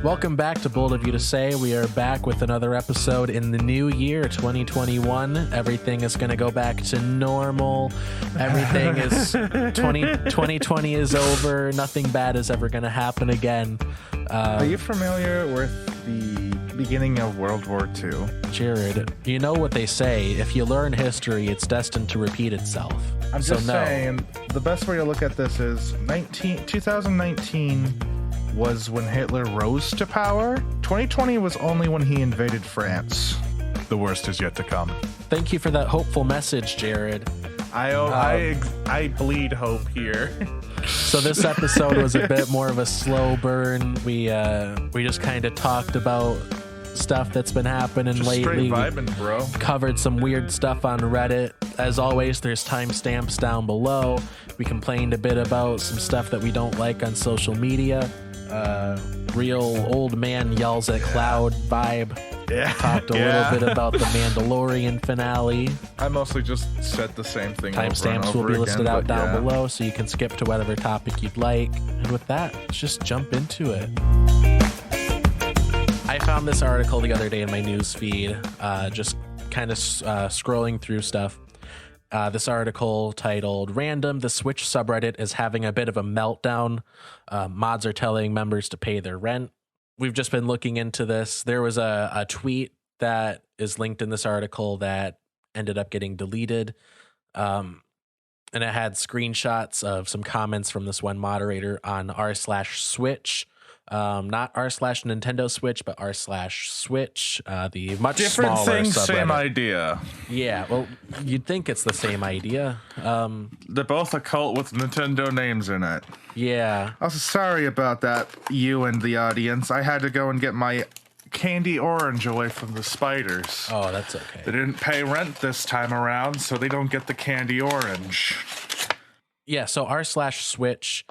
Welcome back to Bold of You to Say. We are back with another episode in the new year, 2021. Everything is going to go back to normal. Everything is 2020 is over. Nothing bad is ever going to happen again. Are you familiar with the beginning of World War II? Jared, you know what they say. If you learn history, it's destined to repeat itself. I'm just saying, the best way to look at this is 2019 was when Hitler rose to power. 2020 was only when he invaded France. The worst is yet to come. Thank you for that hopeful message, Jared. I bleed hope here. So this episode was a bit more of a slow burn. We just kind of talked about stuff that's been happening just lately. Straight vibing, bro. Covered some weird stuff on Reddit. As always, there's timestamps down below. We complained a bit about some stuff that we don't like on social media. Real old man yells at cloud vibe. Yeah. Talked a little bit about the Mandalorian finale. I mostly just said the same thing. Timestamps will be listed out down below, so you can skip to whatever topic you'd like. And with that, let's just jump into it. I found this article the other day in my news feed, just kind of scrolling through stuff. This article titled "Random, the Switch subreddit is having a bit of a meltdown. Mods are telling members to pay their rent." We've just been looking into this. There was a tweet that is linked in this article that ended up getting deleted. And it had screenshots of some comments from this one moderator on r/Switch. Not r/Nintendo Switch, but r/Switch, the much different smaller things, subreddit. same idea. Yeah, well, you'd think it's the same idea. They're both a cult with Nintendo names in it. Yeah. Also, sorry about that, you and the audience. I had to go and get my candy orange away from the spiders. Oh, that's okay. They didn't pay rent this time around, so they don't get the candy orange. Yeah, so r/Switch,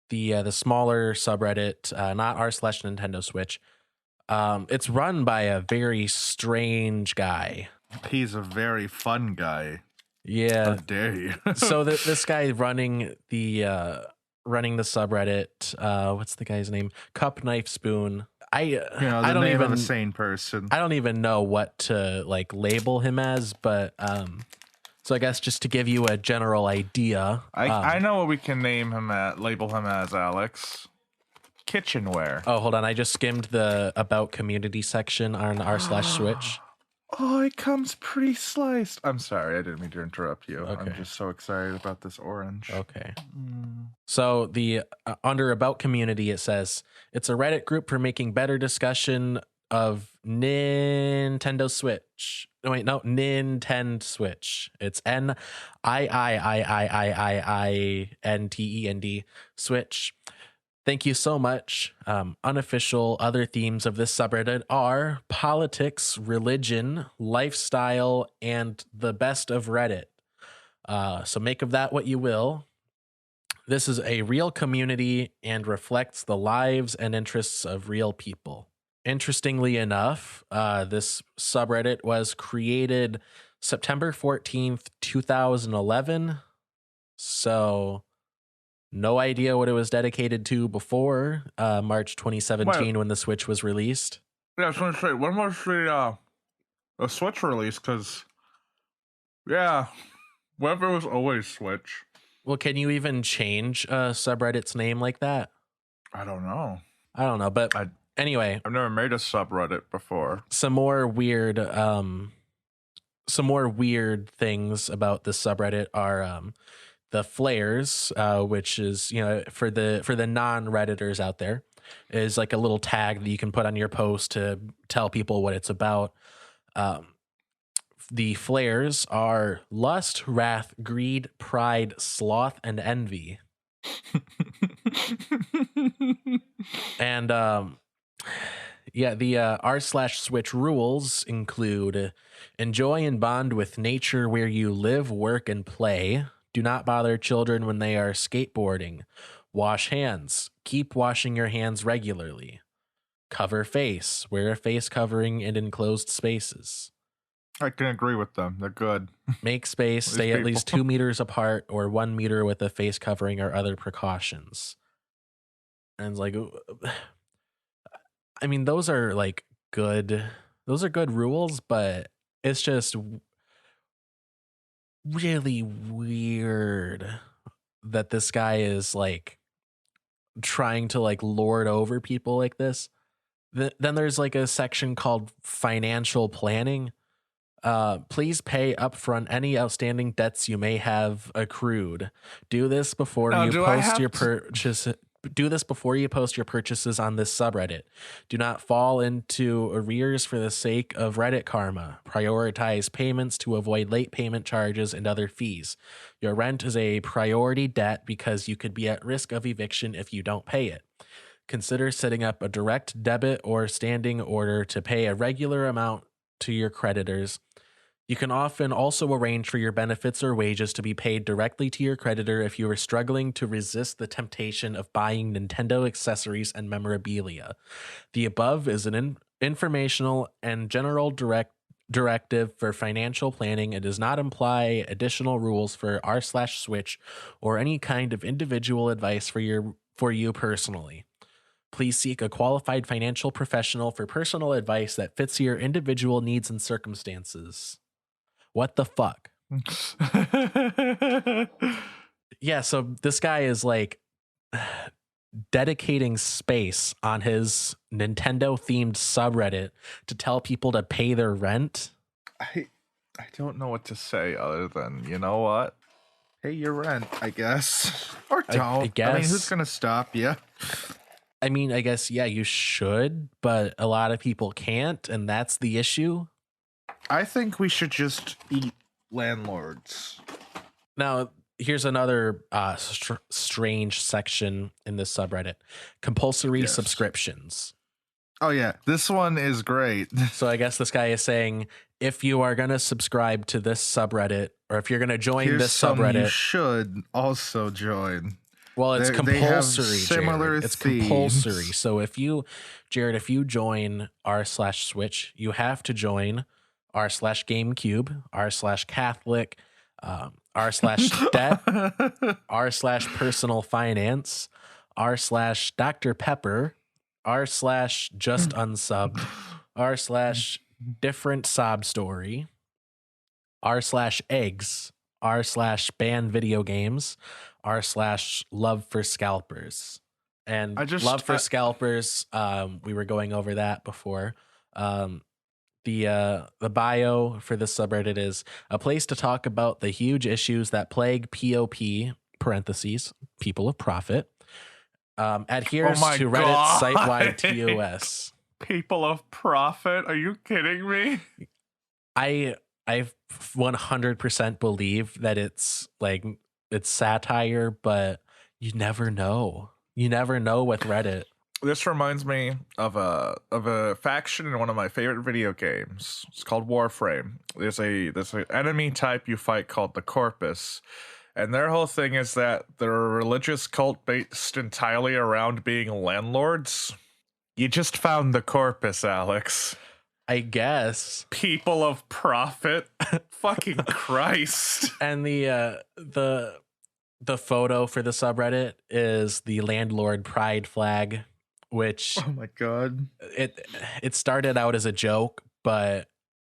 the smaller subreddit, not r/Nintendo Switch. It's run by a very strange guy. He's a very fun guy. Yeah. How dare you? So this guy running the subreddit, what's the guy's name? Cup Knife Spoon. I don't name even of a sane person. I don't even know what to label him as, but so I guess just to give you a general idea. I know what we can label him as, Alex. Kitchenware. Oh, hold on. I just skimmed the About Community section on r/Switch. Oh, it comes pre-sliced. I'm sorry, I didn't mean to interrupt you. Okay. I'm just so excited about this orange. Okay. So the under About Community, it says, it's a Reddit group for making better discussion of Nintendo Switch. No, wait, no, Nintendo Switch. It's NIIIIIINTEND Switch. Thank you so much. Unofficial other themes of this subreddit are politics, religion, lifestyle, and the best of Reddit. So make of that what you will. This is a real community and reflects the lives and interests of real people. Interestingly enough, this subreddit was created September 14th, 2011. So no idea what it was dedicated to before March 2017 when the Switch was released. Yeah, I was going to say, when was the Switch release? Because, yeah, whether it was always Switch. Well, can you even change a subreddit's name like that? I don't know. But anyway, I've never made a subreddit before. Some more weird things about this subreddit are the flares, which is, for the non-Redditors out there, is like a little tag that you can put on your post to tell people what it's about. The flares are lust, wrath, greed, pride, sloth, and envy. And the r/Switch rules include: enjoy and bond with nature where you live, work, and play. Do not bother children when they are skateboarding. Wash hands. Keep washing your hands regularly. Cover face. Wear a face covering in enclosed spaces. I can agree with them. They're good. Make space. Stay at least 2 meters apart or 1 meter with a face covering or other precautions. And it's like, I mean, those are like good. Those are good rules, but it's just really weird that this guy is like trying to like lord over people like this. Then there's like a section called financial planning. Please pay upfront any outstanding debts you may have accrued. Do this before Now, you do I post your have to? purchase. Do this before you post your purchases on this subreddit. Do not fall into arrears for the sake of Reddit karma. Prioritize payments to avoid late payment charges and other fees. Your rent is a priority debt because you could be at risk of eviction if you don't pay it. Consider setting up a direct debit or standing order to pay a regular amount to your creditors. You can often also arrange for your benefits or wages to be paid directly to your creditor if you are struggling to resist the temptation of buying Nintendo accessories and memorabilia. The above is an informational and general directive for financial planning. It does not imply additional rules for r/switch or any kind of individual advice for you personally. Please seek a qualified financial professional for personal advice that fits your individual needs and circumstances. What the fuck? Yeah, so this guy is like dedicating space on his Nintendo themed subreddit to tell people to pay their rent. I don't know what to say other than, you know what? Pay your rent, I guess. Or I don't. I mean, who's guess. gonna stop you? I mean, I guess, yeah, you should, but a lot of people can't, and that's the issue. I think we should just eat landlords. Now, here's another strange section in this subreddit: compulsory Yes. subscriptions. Oh yeah, this one is great. So I guess this guy is saying, if you are going to subscribe to this subreddit, or if you're going to join Here's this some subreddit, you should also join. well, it's They have compulsory. similar Jared. It's themes. compulsory. So if you, Jared, if you join r/switch, you have to join r/GameCube, r/Catholic, r/debt, r/personal finance, r/Dr. Pepper, r/just unsubbed, r/different sob story, r/eggs, r/ban video games, r/love for scalpers. And love for scalpers, we were going over that before. The bio for this subreddit is a place to talk about the huge issues that plague POP (parentheses people of profit) adheres to Reddit's site-wide TOS. People of profit? Are you kidding me? I 100% believe that it's satire, but you never know. You never know with Reddit. This reminds me of a faction in one of my favorite video games. It's called Warframe. There's an enemy type you fight called the Corpus, and their whole thing is that they're a religious cult based entirely around being landlords. You just found the Corpus, Alex. I guess. People of profit. Fucking Christ. And the photo for the subreddit is the landlord pride flag, which, oh my god, it started out as a joke, but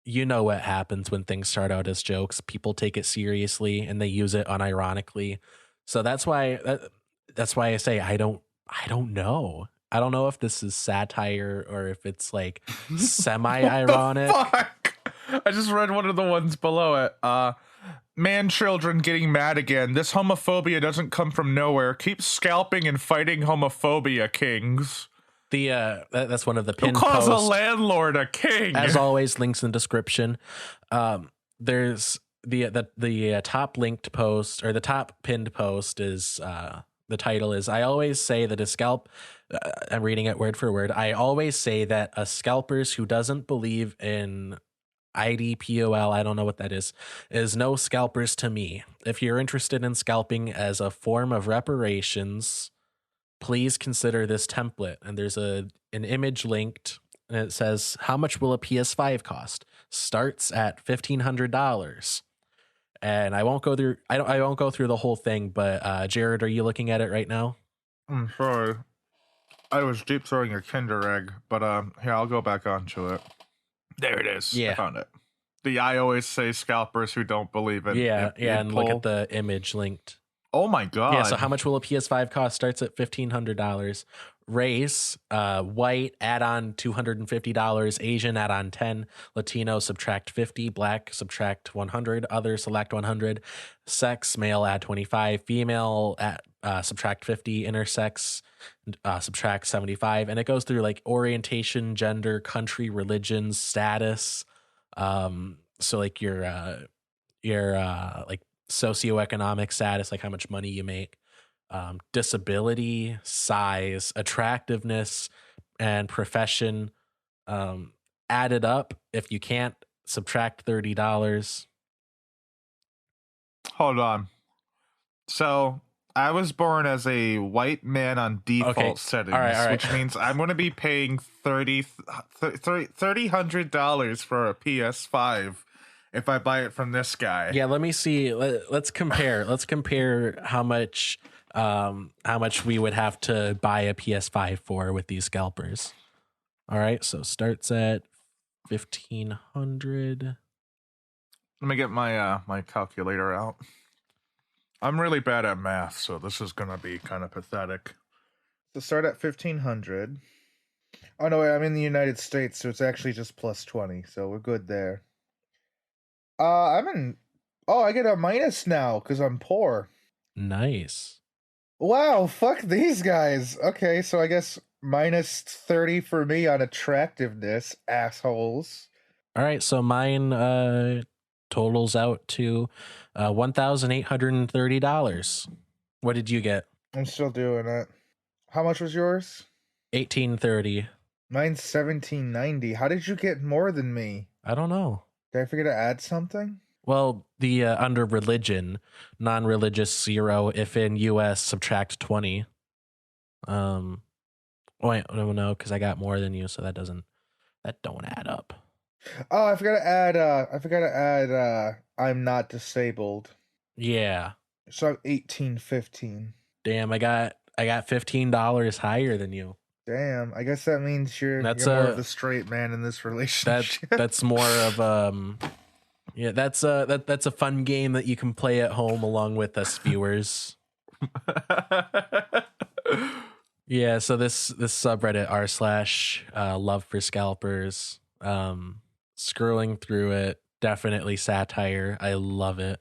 you know what happens when things start out as jokes. People take it seriously and they use it unironically. So that's why I say I don't know. I don't know if this is satire or if it's like semi-ironic. Fuck! I just read one of the ones below it. Man children getting mad again. This homophobia doesn't come from nowhere. Keep scalping and fighting homophobia, kings. That's one of the pinned Who calls posts. a landlord a king? As always, links in the description. There's the top linked post, or the top pinned post is the title is, I always say that a scalp, I'm reading it word for word. I always say that a scalpers who doesn't believe in IDPOL, I don't know what that is no scalpers to me. If you're interested in scalping as a form of reparations, please consider this template. And there's an image linked, and it says, how much will a PS5 cost? Starts at $1,500. And I won't go through the whole thing, but Jared, are you looking at it right now? I'm sorry. I was deep throwing a Kinder egg, but here, I'll go back onto it. There it is. Yeah. I found it. I always say scalpers who don't believe in and pull. look at the image linked. Oh my god. Yeah, so how much will a PS5 cost? Starts at $1,500. Race, white, add-on $250, Asian, add-on 10, Latino, subtract 50, black, subtract 100, other, select 100, sex, male, add 25, female, subtract 50, intersex, subtract 75, and it goes through like orientation, gender, country, religion, status, so like your like socioeconomic status, like how much money you make, disability, size, attractiveness, and profession, added up. If you can't, subtract $30. Hold on. So I was born as a white man on default settings, all right. which means I'm going to be paying $300 for a PS5 if I buy it from this guy. Yeah, let me see. Let's compare. Let's compare how much we would have to buy a PS5 for with these scalpers. All right, so starts at 1,500. Let me get my my calculator out. I'm really bad at math, so this is gonna be kind of pathetic. So start at 1,500. Oh no, wait, I'm in the United States, so it's actually just plus 20, so we're good there. I'm in. Oh, I get a minus now because I'm poor. Nice. Wow, fuck these guys. Okay, so I guess minus 30 for me on attractiveness, assholes. All right, so mine totals out to $1,830. What did you get? I'm still doing it. How much was yours? $1,830. Mine's $1,790. How did you get more than me? I don't know. Did I forget to add something? Well, the under religion, non-religious 0. If in U.S. subtract 20. Wait, no, because I got more than you, so that don't add up. Oh, I forgot to add. I'm not disabled. Yeah. So I'm 1815. Damn, I got $15 higher than you. Damn, I guess that means you're more of the straight man in this relationship. That's more of yeah, that's a fun game that you can play at home along with us viewers. Yeah, so this subreddit r/love for scalpers, scrolling through it, definitely satire. I love it.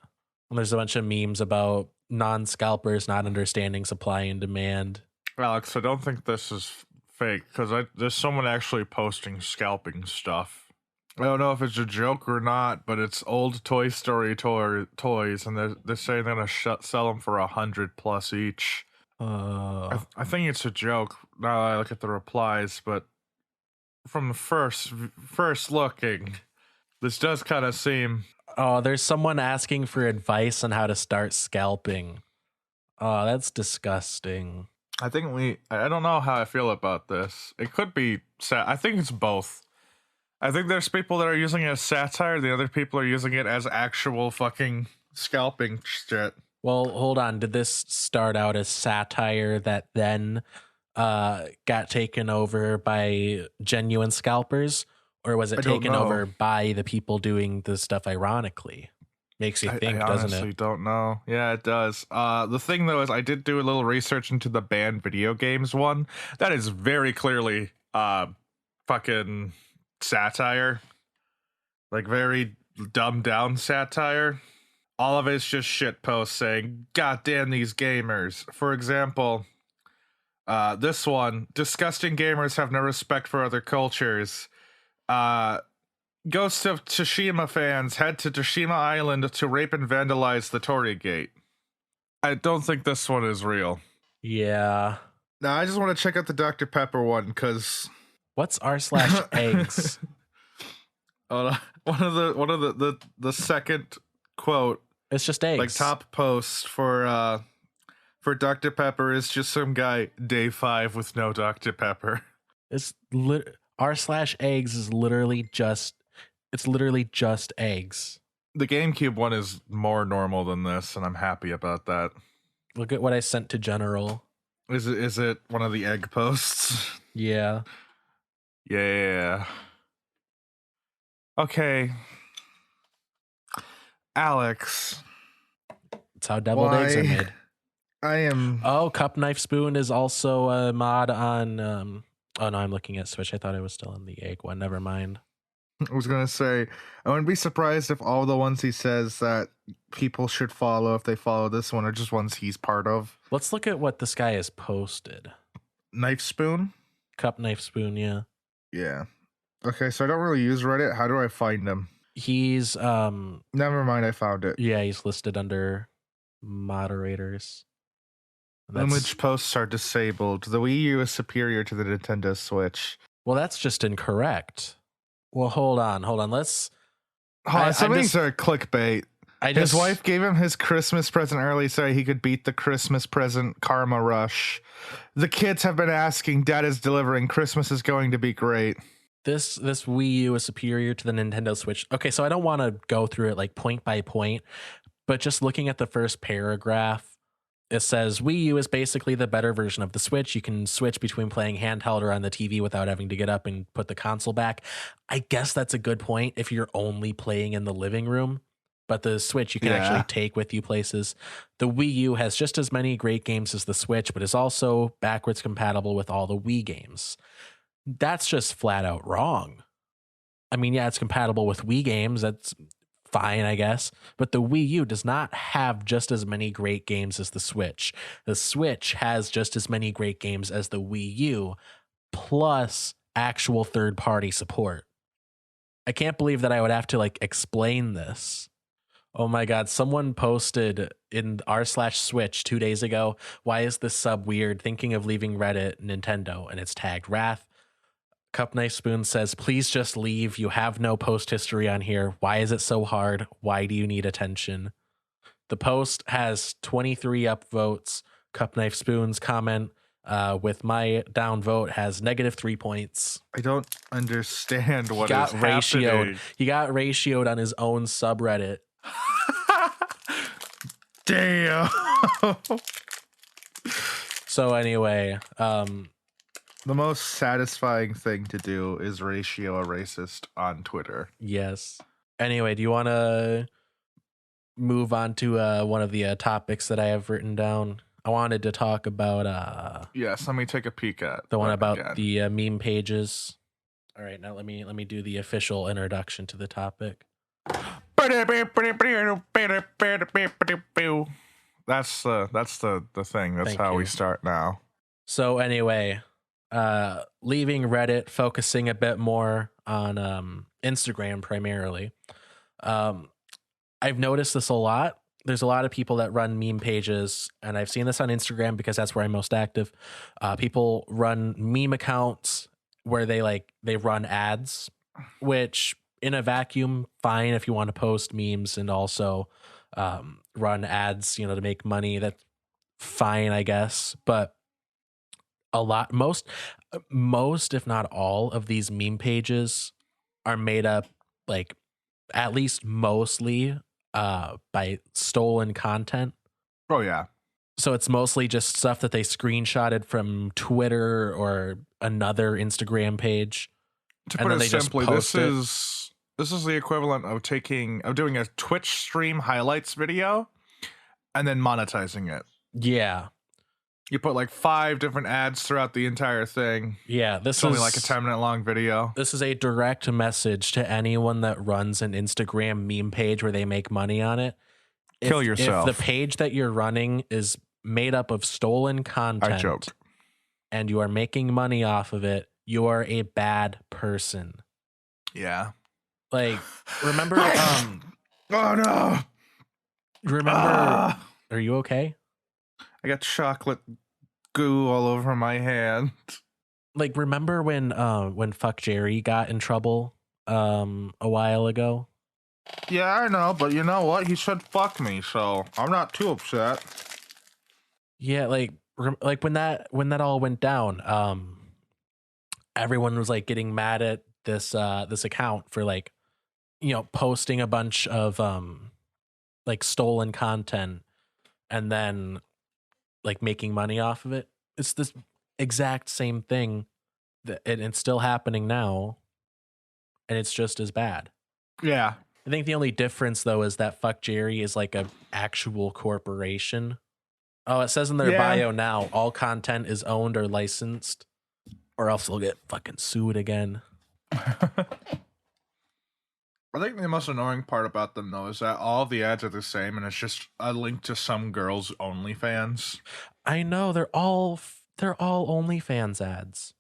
And there's a bunch of memes about non-scalpers not understanding supply and demand. Alex, I don't think this is fake because there's someone actually posting scalping stuff. I don't know if it's a joke or not, but it's old Toy Story toys, and they're saying they're gonna sell them for $100+ each. I think it's a joke now that I look at the replies, but from the first looking, this does kind of seem. Oh, there's someone asking for advice on how to start scalping. Oh, that's disgusting. I don't know how I feel about this. It could be I think it's both. I think there's people that are using it as satire, the other people are using it as actual fucking scalping shit. Well, hold on. Did this start out as satire that then got taken over by genuine scalpers? Or was it taken over by the people doing the stuff ironically? Makes you think, doesn't it? I honestly don't know. Yeah, it does. The thing, though, is I did do a little research into the banned video games one. That is very clearly fucking satire. Like, very dumbed down satire. All of it's just shit posts saying, "God damn these gamers." For example, this one, "Disgusting gamers have no respect for other cultures." Ghost of Tsushima fans head to Tsushima Island to rape and vandalize the Torii Gate. I don't think this one is real. Yeah. Now, I just want to check out the Dr. Pepper one, because... What's r/eggs? One of the second quote. It's just eggs. Like, top post for Dr. Pepper is just some guy, day 5 with no Dr. Pepper. It's r/eggs is literally just eggs. The GameCube one is more normal than this, and I'm happy about that. Look at what I sent to General. Is it one of the egg posts? Yeah. Yeah. Okay. Alex. It's how deviled eggs are made. I am. Oh, Cup Knife Spoon is also a mod on. Oh no, I'm looking at Switch. I thought I was still on the egg one. Never mind. I was gonna say I wouldn't be surprised if all the ones he says that people should follow, if they follow this one, are just ones he's part of. Let's look at what this guy has posted. Knife Spoon. Cup Knife Spoon. Yeah. Yeah. Okay, so I don't really use Reddit. How do I find him? He's Never mind, I found it. Yeah, he's listed under moderators. Image posts are disabled. The Wii U is superior to the Nintendo Switch. Well, that's just incorrect. Well, hold on. Let's. Some of these are clickbait. His wife gave him his Christmas present early so he could beat the Christmas present karma rush. The kids have been asking, Dad is delivering. Christmas is going to be great. This Wii U is superior to the Nintendo Switch. Okay, so I don't want to go through it like point by point, but just looking at the first paragraph, it says Wii U is basically the better version of the Switch. You can switch between playing handheld or on the TV without having to get up and put the console back. I guess that's a good point if you're only playing in the living room, but the Switch you can actually take with you places. The Wii U has just as many great games as the Switch, but is also backwards compatible with all the Wii games. That's just flat out wrong. I mean, yeah, it's compatible with Wii games. That's fine, I guess. But the Wii U does not have just as many great games as the Switch. The Switch has just as many great games as the Wii U, plus actual third-party support. I can't believe that I would have to like explain this. Oh my God, someone posted in r/Switch 2 days ago, why is this sub weird? Thinking of leaving Reddit, Nintendo, and it's tagged Wrath. Cup Knife Spoon says, please just leave. You have no post history on here. Why is it so hard? Why do you need attention? The post has 23 upvotes. Cup Knife Spoon's comment with my downvote has -3 points. I don't understand what is happening. He got ratioed on his own subreddit. Damn. So anyway, the most satisfying thing to do is ratio a racist on Twitter. Yes. Anyway, do you want to move on to one of the topics that I have written down? I wanted to talk about yes, let me take a peek at the one about the meme pages. All right, now let me do the official introduction to the topic. That's the thing. That's how we start now. So anyway, leaving Reddit, focusing a bit more on Instagram primarily. I've noticed this a lot. There's a lot of people that run meme pages, and I've seen this on Instagram because that's where I'm most active. People run meme accounts where they run ads, which in a vacuum, fine if you want to post memes and also run ads, to make money. That's fine, I guess. But most if not all of these meme pages are made up, like at least mostly by stolen content. Oh yeah. So it's mostly just stuff that they screenshotted from Twitter or another Instagram page. To put it simply, this is the equivalent of doing a Twitch stream highlights video and then monetizing it. Yeah. You put like 5 different ads throughout the entire thing. Yeah, it's only like a 10-minute long video. This is a direct message to anyone that runs an Instagram meme page where they make money on it. Kill yourself. If the page that you're running is made up of stolen content, I joked, and you are making money off of it, you are a bad person. Yeah. Like, remember? Oh no! Remember? Are you okay? I got chocolate goo all over my hand. Like, remember when Fuck Jerry got in trouble a while ago? Yeah, I know, but you know what? He should fuck me, so I'm not too upset. Yeah, like when that all went down, everyone was like getting mad at this account for like, posting a bunch of like stolen content and then like making money off of it. It's this exact same thing and it's still happening now, and it's just as bad. Yeah. I think the only difference though is that Fuck Jerry is like a actual corporation. Oh, it says in their bio now, all content is owned or licensed, or else they'll get fucking sued again. I think the most annoying part about them though is that all of the ads are the same, and it's just a link to some girl's OnlyFans. I know they're all OnlyFans ads.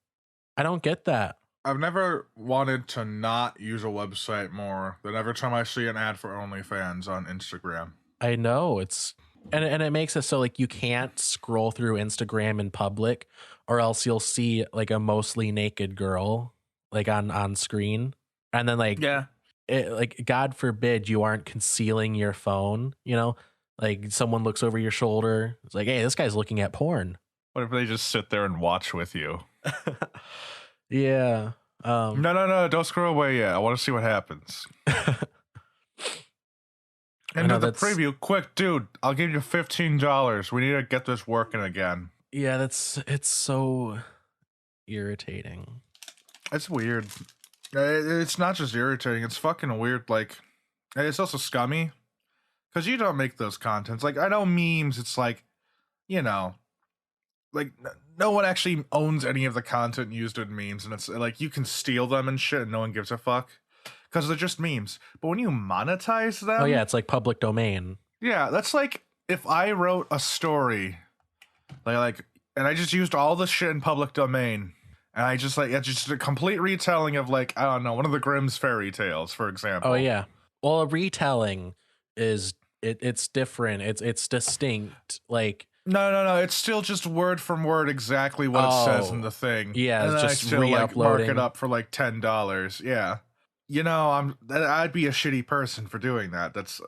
I don't get that. I've never wanted to not use a website more than every time I see an ad for OnlyFans on Instagram. I know it's and it makes it so like you can't scroll through Instagram in public, or else you'll see like a mostly naked girl like on screen, and then like like God forbid you aren't concealing your phone, you know, like someone looks over your shoulder. It's like, hey, this guy's looking at porn. What if they just sit there and watch with you? Yeah. No, don't scroll away yet. I want to see what happens. Into the preview, quick, dude. I'll give you $15. We need to get this working again. Yeah, it's so irritating. It's weird. It's not just irritating. It's fucking weird. Like, it's also scummy because you don't make those contents. Like, I know memes. It's like, you know, like no one actually owns any of the content used in memes, and it's like you can steal them and shit, and no one gives a fuck because they're just memes. But when you monetize them, oh yeah, it's like public domain. Yeah, that's like if I wrote a story, like, and I just used all the shit in public domain. And I just like, it's just a complete retelling of like, I don't know, one of the Grimm's fairy tales, for example. Oh yeah. Well, a retelling is it's different. It's distinct. Like no. It's still just word from word exactly what it says in the thing. Yeah, and it's then just I still like mark re-uploading. it up for like $10. Yeah, you know, I'd be a shitty person for doing that. That's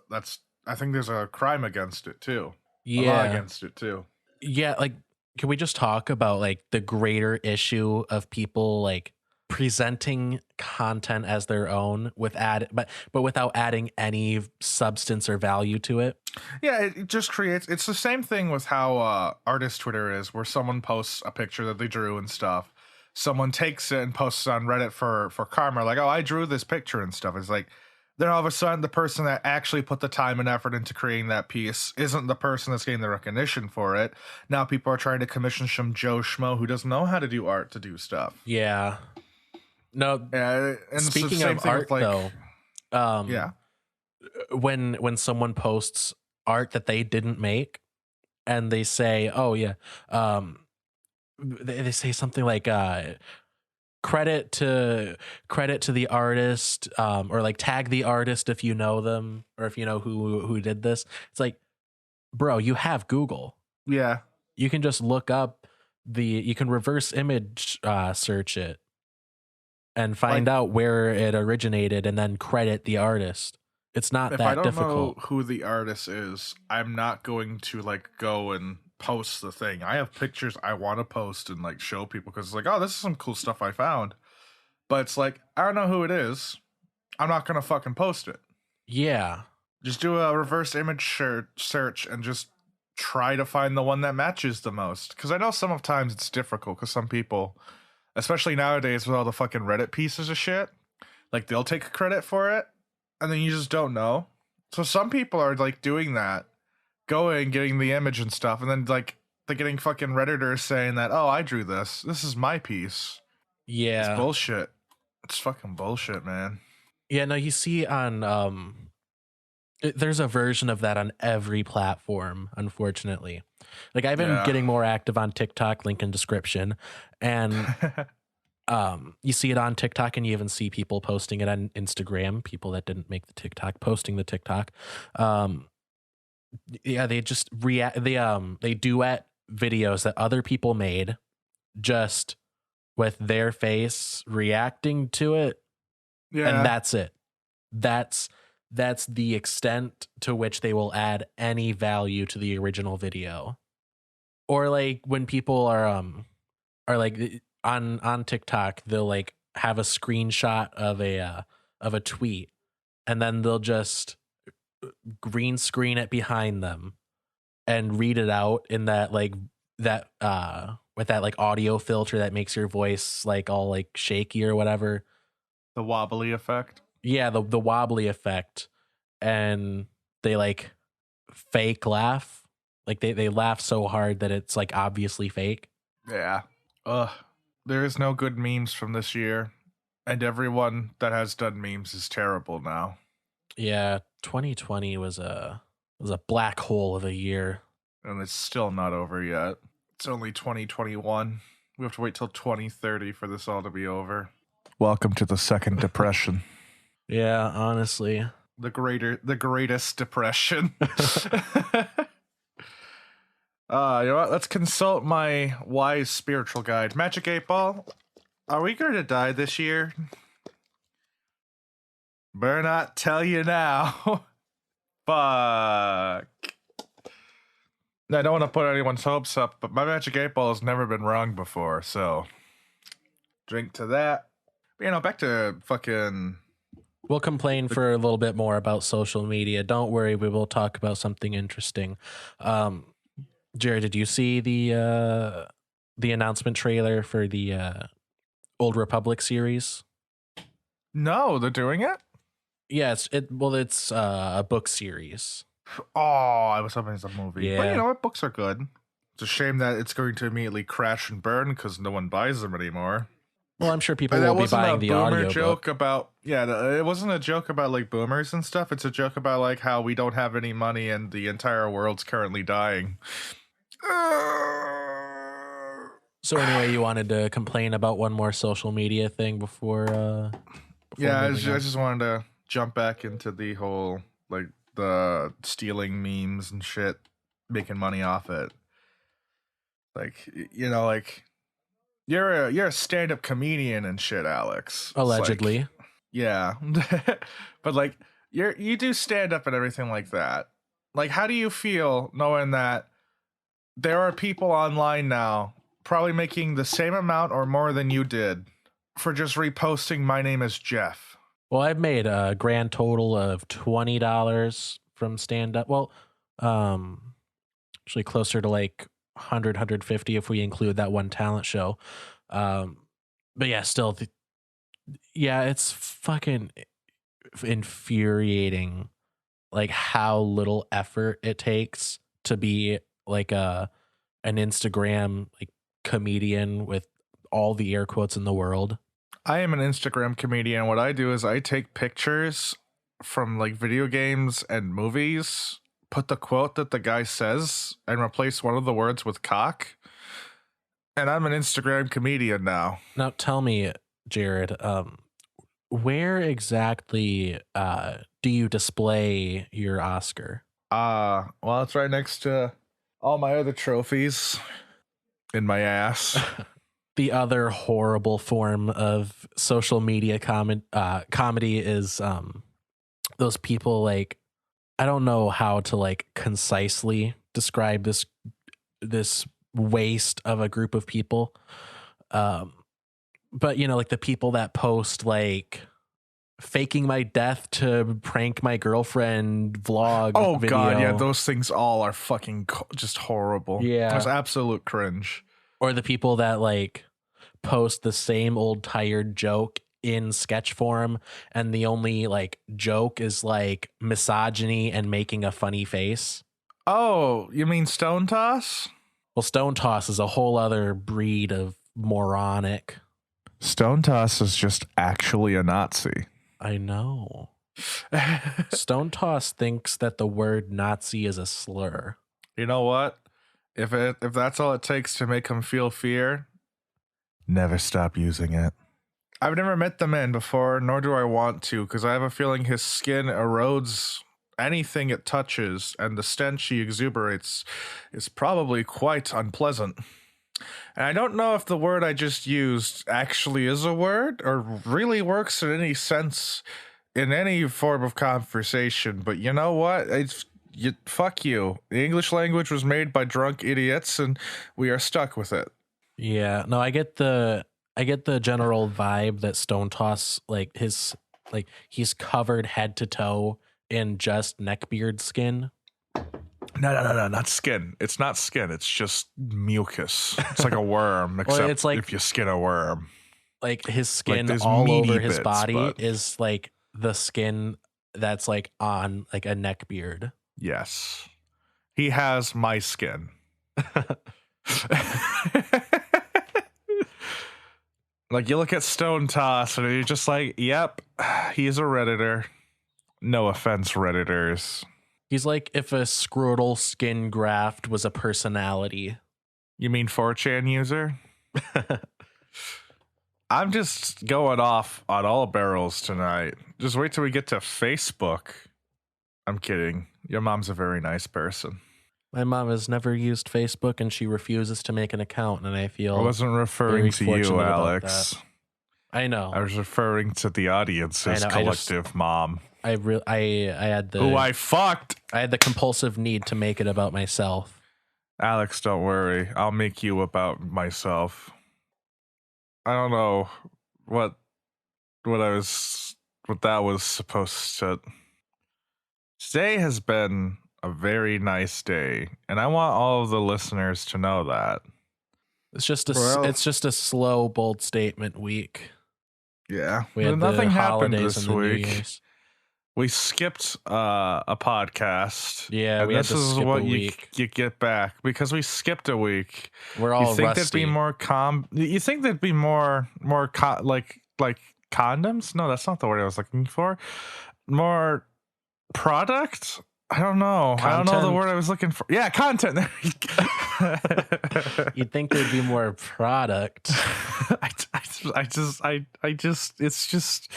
I think there's a crime against it too. Yeah, a law against it too. Yeah, like. Can we just talk about like the greater issue of people like presenting content as their own with but without adding any substance or value to it? Yeah, it just creates. It's the same thing with how artist Twitter is, where someone posts a picture that they drew and stuff. Someone takes it and posts it on Reddit for karma, like, oh, I drew this picture and stuff. It's like, then all of a sudden the person that actually put the time and effort into creating that piece isn't the person that's getting the recognition for it. Now people are trying to commission some Joe Schmo who doesn't know how to do art to do stuff. Yeah. No. Yeah. And speaking of art, though, yeah, when someone posts art that they didn't make, and they say, "Oh yeah," they say something like, credit to the artist, or like tag the artist if you know them, or if you know who did this. It's like, bro, you have Google. Yeah, you can just look up you can reverse image search it and find out where it originated, and then credit the artist. It's not that difficult. If I don't know who the artist is, I'm not going to like go and post the thing. I have pictures I want to post and like show people because it's like, oh, this is some cool stuff I found. But it's like, I don't know who it is. I'm not gonna fucking post it. Yeah, just do a reverse image search and just try to find the one that matches the most. Because I know sometimes it's difficult because some people, especially nowadays with all the fucking Reddit pieces of shit, like they'll take credit for it and then you just don't know. So some people are like doing that, going, getting the image and stuff, and then like they're getting fucking Redditors saying that, oh, I drew this. This is my piece. Yeah. It's bullshit. It's fucking bullshit, man. Yeah, no, you see on there's a version of that on every platform, unfortunately. Like I've been getting more active on TikTok, link in description, and you see it on TikTok, and you even see people posting it on Instagram, people that didn't make the TikTok posting the TikTok. Yeah, they just they duet videos that other people made just with their face reacting to it. Yeah. And that's it. That's the extent to which they will add any value to the original video. Or like when people are like on TikTok, they'll like have a screenshot of a tweet, and then they'll just green screen it behind them and read it out in that like that with that like audio filter that makes your voice like all like shaky or whatever. The wobbly effect. Yeah, the wobbly effect, and they like fake laugh. Like they laugh so hard that it's like obviously fake. Yeah. Ugh. There is no good memes from this year, and everyone that has done memes is terrible now. Yeah, 2020 was a black hole of a year. And it's still not over yet. It's only 2021. We have to wait till 2030 for this all to be over. Welcome to the second depression. Yeah, honestly. The greatest depression. You know what? Let's consult my wise spiritual guide. Magic 8 Ball, are we going to die this year? Better not tell you now. Fuck. I don't want to put anyone's hopes up, but my Magic 8 Ball has never been wrong before, so drink to that. But, you know, back to fucking... We'll complain for a little bit more about social media. Don't worry, we will talk about something interesting. Jared, did you see the announcement trailer for the Old Republic series? No, they're doing it? Yeah, it's a book series. Oh, I was hoping it's a movie. Yeah. But you know what? Books are good. It's a shame that it's going to immediately crash and burn because no one buys them anymore. Well, I'm sure people will be buying the audio joke book. About it wasn't a joke about like boomers and stuff. It's a joke about like how we don't have any money and the entire world's currently dying. So anyway, you wanted to complain about one more social media thing before yeah, I just wanted to jump back into the whole like the stealing memes and shit, making money off it. Like, you know, like you're a stand-up comedian and shit, Alex. Allegedly. Like, yeah. But like you do stand-up and everything like that. Like, how do you feel knowing that there are people online now probably making the same amount or more than you did for just reposting "My name is Jeff"? Well, I've made a grand total of $20 from stand-up. Well, actually closer to like 100, 150 if we include that one talent show. But yeah, still, it's fucking infuriating, like how little effort it takes to be like an Instagram like comedian with all the air quotes in the world. I am an Instagram comedian. What I do is I take pictures from like video games and movies, put the quote that the guy says, and replace one of the words with cock. And I'm an Instagram comedian now. Now tell me, Jared, where exactly do you display your Oscar? Well, it's right next to all my other trophies in my ass. The other horrible form of social media comedy is those people, like, I don't know how to like concisely describe this waste of a group of people, but you know, like the people that post like faking my death to prank my girlfriend vlog. Oh video. God, yeah, those things all are fucking just horrible. Yeah, it's absolute cringe. Or the people that like post the same old tired joke in sketch form, and the only like joke is like misogyny and making a funny face. Oh, you mean Stone Toss? Well, Stone Toss is a whole other breed of moronic. Stone Toss is just actually a Nazi. I know. Stone Toss thinks that the word Nazi is a slur. You know what? If that's all it takes to make him feel fear, never stop using it. I've never met the man before, nor do I want to, because I have a feeling his skin erodes anything it touches, and the stench he exuberates is probably quite unpleasant. And I don't know if the word I just used actually is a word or really works in any sense in any form of conversation, but you know what? Fuck you. The English language was made by drunk idiots, and we are stuck with it. Yeah, no, I get the general vibe that Stone Toss, like he's covered head to toe in just neckbeard skin. No, not skin. It's not skin. It's just mucus. It's like a worm, except it's like, if you skin a worm. Like his skin there's all meaty over his bits, body but- is like the skin that's like on like a neck beard. Yes. He has my skin. Like, you look at Stone Toss and you're just like, yep, he's a Redditor. No offense, Redditors. He's like if a scrotal skin graft was a personality. You mean 4chan user? I'm just going off on all barrels tonight. Just wait till we get to Facebook. I'm kidding. Your mom's a very nice person. My mom has never used Facebook and she refuses to make an account, and I feel I wasn't referring to you, Alex. I know. I was referring to the audience's collective mom. I had the who I fucked. I had the compulsive need to make it about myself. Alex, don't worry. I'll make you about myself. I don't know what that was supposed to. Today has been a very nice day, and I want all of the listeners to know that. It's just a slow, bold statement week. Yeah, We had nothing happened holidays this and the New week. Year's. We skipped a podcast. Yeah, and we had this to is skip what a you week. get back because we skipped a week. We're all you think rusty. there'd be more You think there'd be more like condoms? No, that's not the word I was looking for. More product? I don't know. Content. I don't know the word I was looking for. Yeah, content. You'd think there'd be more product. It's just.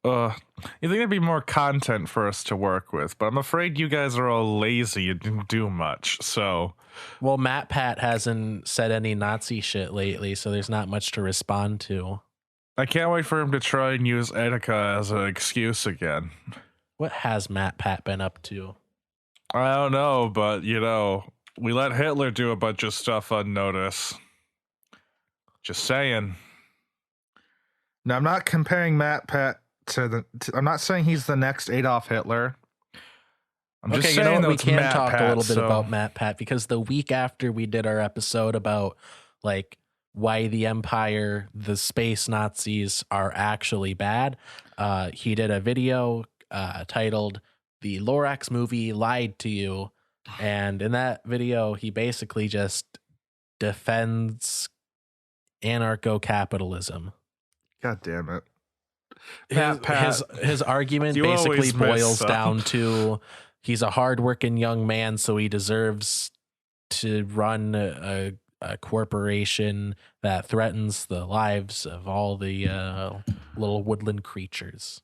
You think there'd be more content for us to work with, but I'm afraid you guys are all lazy. You didn't do much, so. Well, Matt Pat hasn't said any Nazi shit lately, so there's not much to respond to. I can't wait for him to try and use Etika as an excuse again. What has Matt Pat been up to? I don't know, but we let Hitler do a bunch of stuff unnoticed. Just saying. Now, I'm not comparing Matt Pat I'm not saying he's the next Adolf Hitler. I'm just saying we can Matt talk Pat, a little bit about Matt Pat, because the week after we did our episode about like why the Empire, the space Nazis are actually bad, he did a video titled "The Lorax Movie Lied to You," and in that video he basically just defends anarcho-capitalism. God damn it. His argument You basically always mess boils up. down to he's a hardworking young man, so he deserves to run a corporation that threatens the lives of all the little woodland creatures.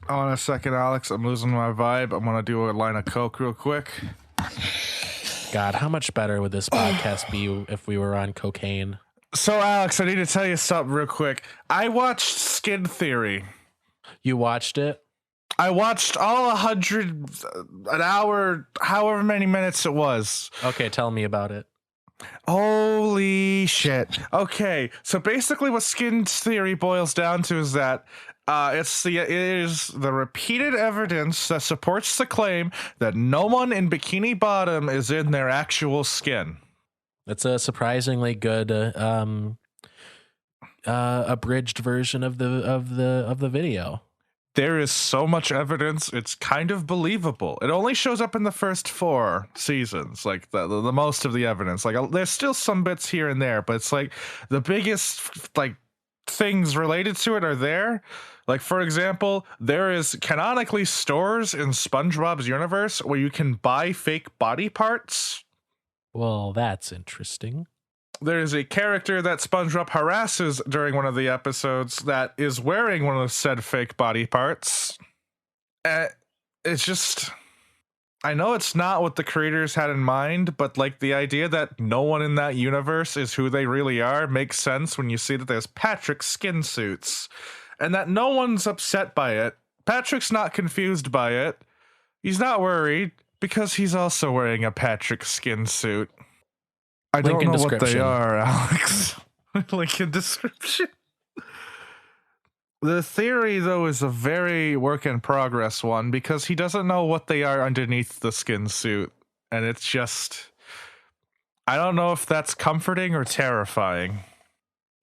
Hold on a second, Alex. I'm losing my vibe. I'm going to do a line of coke real quick. God, how much better would this podcast be if we were on cocaine? So, Alex, I need to tell you something real quick. I watched Skin Theory. You watched it? I watched all 100, an hour, however many minutes it was. Okay, tell me about it. Holy shit. Okay, so basically what Skin Theory boils down to is that it is the repeated evidence that supports the claim that no one in Bikini Bottom is in their actual skin. It's a surprisingly good abridged version of the video. There is so much evidence, it's kind of believable. It only shows up in the first 4 seasons, like the most of the evidence. Like there's still some bits here and there, but it's like the biggest like things related to it are there. Like, for example, there is canonically stores in SpongeBob's universe where you can buy fake body parts. Well, that's interesting. There is a character that SpongeBob harasses during one of the episodes that is wearing one of the said fake body parts. It's just, I know it's not what the creators had in mind, but like the idea that no one in that universe is who they really are makes sense when you see that there's Patrick's skin suits and that no one's upset by it. Patrick's not confused by it. He's not worried because he's also wearing a Patrick skin suit. I don't know what they are, Alex. Link in description. The theory, though, is a very work in progress one because he doesn't know what they are underneath the skin suit. and it's just, I don't know if that's comforting or terrifying.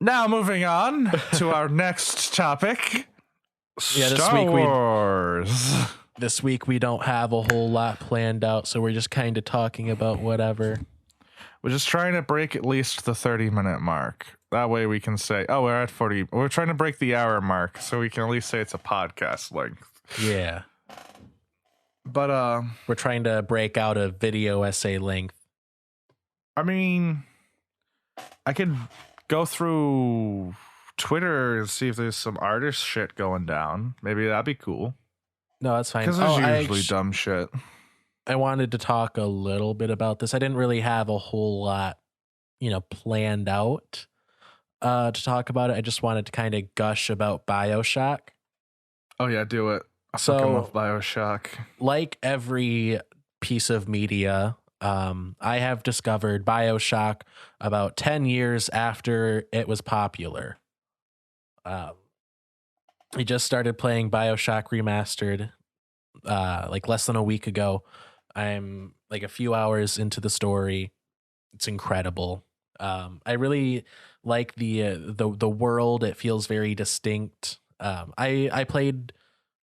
Now moving on to our next topic. Yeah, Star Wars. This week we don't have a whole lot planned out, so we're just kind of talking about whatever. We're just trying to break at least the 30-minute mark. That way we can say, oh, we're at 40. We're trying to break the hour mark, so we can at least say it's a podcast length. Yeah. But we're trying to break out a video essay length. I mean, I could go through Twitter and see if there's some artist shit going down. Maybe that'd be cool. No, that's fine. Because there's usually dumb shit. I wanted to talk a little bit about this. I didn't really have a whole lot, planned out to talk about it. I just wanted to kind of gush about Bioshock. Oh yeah, do it. I fucking love Bioshock. Like every piece of media, I have discovered Bioshock about 10 years after it was popular. I just started playing Bioshock Remastered like less than a week ago. I'm like a few hours into the story. It's incredible. I really like the world. It feels very distinct. I played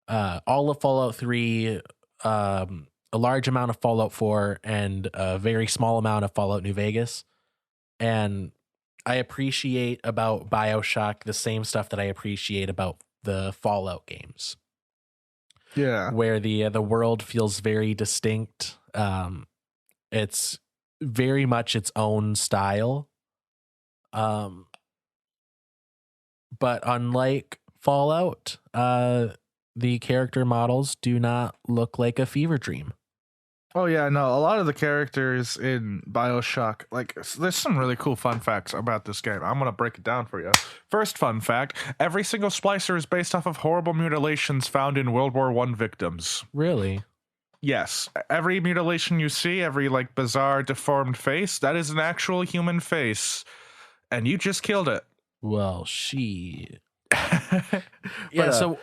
all of Fallout 3, a large amount of Fallout 4, and a very small amount of Fallout New Vegas. And I appreciate about Bioshock the same stuff that I appreciate about the Fallout games. Yeah, where the world feels very distinct. It's very much its own style. But unlike Fallout, the character models do not look like a fever dream. Oh yeah, no, a lot of the characters in Bioshock, like, there's some really cool fun facts about this game. I'm gonna break it down for you. First fun fact, every single splicer is based off of horrible mutilations found in World War I victims. Really? Yes. Every mutilation you see, every, like, bizarre, deformed face, that is an actual human face. And you just killed it. Well, shit. Yeah, so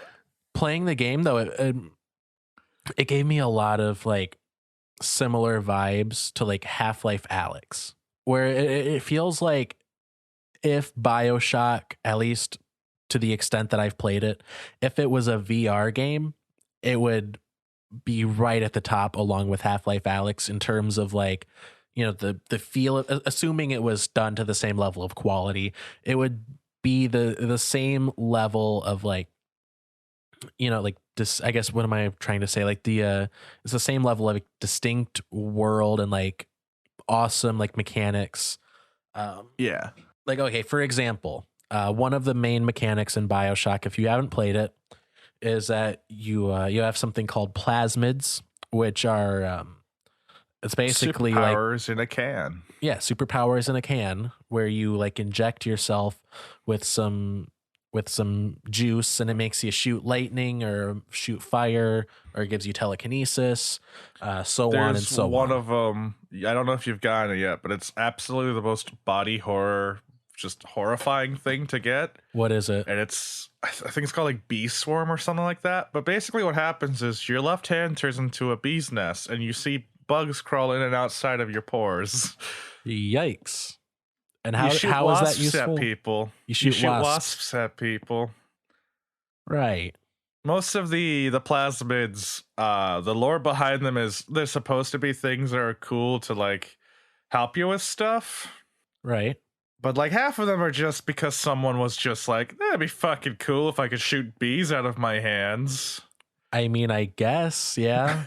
playing the game, though, it gave me a lot of, like, similar vibes to like Half-Life Alyx, where it feels like if Bioshock, at least to the extent that I've played it, if it was a VR game, it would be right at the top along with Half-Life Alyx in terms of like, the feel, assuming it was done to the same level of quality, it would be the same level of like, like this, I guess, what am I trying to say? Like it's the same level of distinct world and like awesome, like mechanics. Yeah. Like, okay, for example, one of the main mechanics in Bioshock, if you haven't played it, is that you have something called plasmids, which are, it's basically superpowers in a can. Yeah. Superpowers in a can where you like inject yourself with some juice and it makes you shoot lightning or shoot fire or it gives you telekinesis, so There's on and so on. One of them, I don't know if you've gotten it yet, but it's absolutely the most body horror, just horrifying thing to get. What is it? And I think it's called like bee swarm or something like that. But basically what happens is your left hand turns into a bee's nest and you see bugs crawl in and outside of your pores. Yikes. And how is that useful? At people. You shoot wasps at people. Right. Most of the plasmids, the lore behind them is they're supposed to be things that are cool to like help you with stuff. Right. But like half of them are just because someone was just like, that'd be fucking cool if I could shoot bees out of my hands. I mean, I guess, yeah.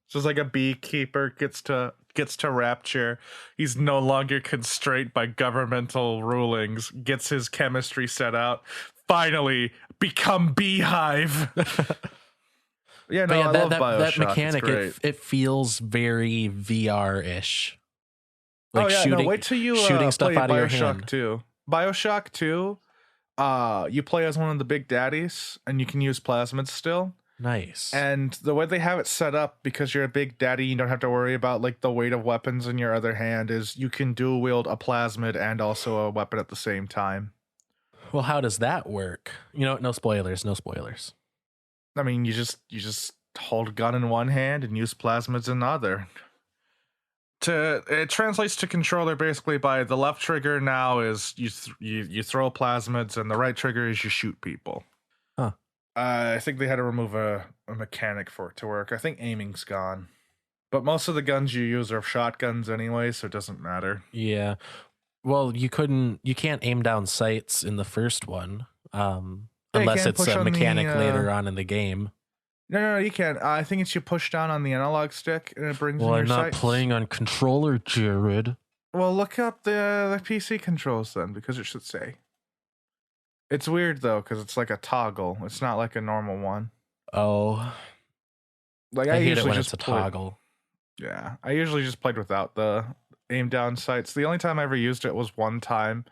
Just like a beekeeper gets to rapture. He's no longer constrained by governmental rulings, gets his chemistry set out, finally become beehive. Yeah, no, I love Bioshock. That mechanic, it feels very VR-ish. Like wait till you shooting stuff play out of your hand. Bioshock 2. Bioshock 2, you play as one of the big daddies, and you can use plasmids still. Nice. And the way they have it set up, because you're a big daddy, you don't have to worry about like the weight of weapons in your other hand, is you can dual wield a plasmid and also a weapon at the same time. Well, how does that work? No spoilers, no spoilers. I mean, you just hold a gun in one hand and use plasmids in the other. It translates to controller basically by the left trigger now is you throw plasmids, and the right trigger is you shoot people. Huh. I think they had to remove a mechanic for it to work. I think aiming's gone. But most of the guns you use are shotguns anyway, so it doesn't matter. Yeah. Well, you can't aim down sights in the first one, unless it's a mechanic later on in the game. No, you can't. I think it's you push down on the analog stick and it brings in your sights. Well, I'm not playing on controller, Jared. Well, look up the PC controls then, because it should say. It's weird though, because it's like a toggle. It's not like a normal one. Oh. Like I hate it when it's a toggle. Yeah, I usually just played without the aim down sights. The only time I ever used it was one time,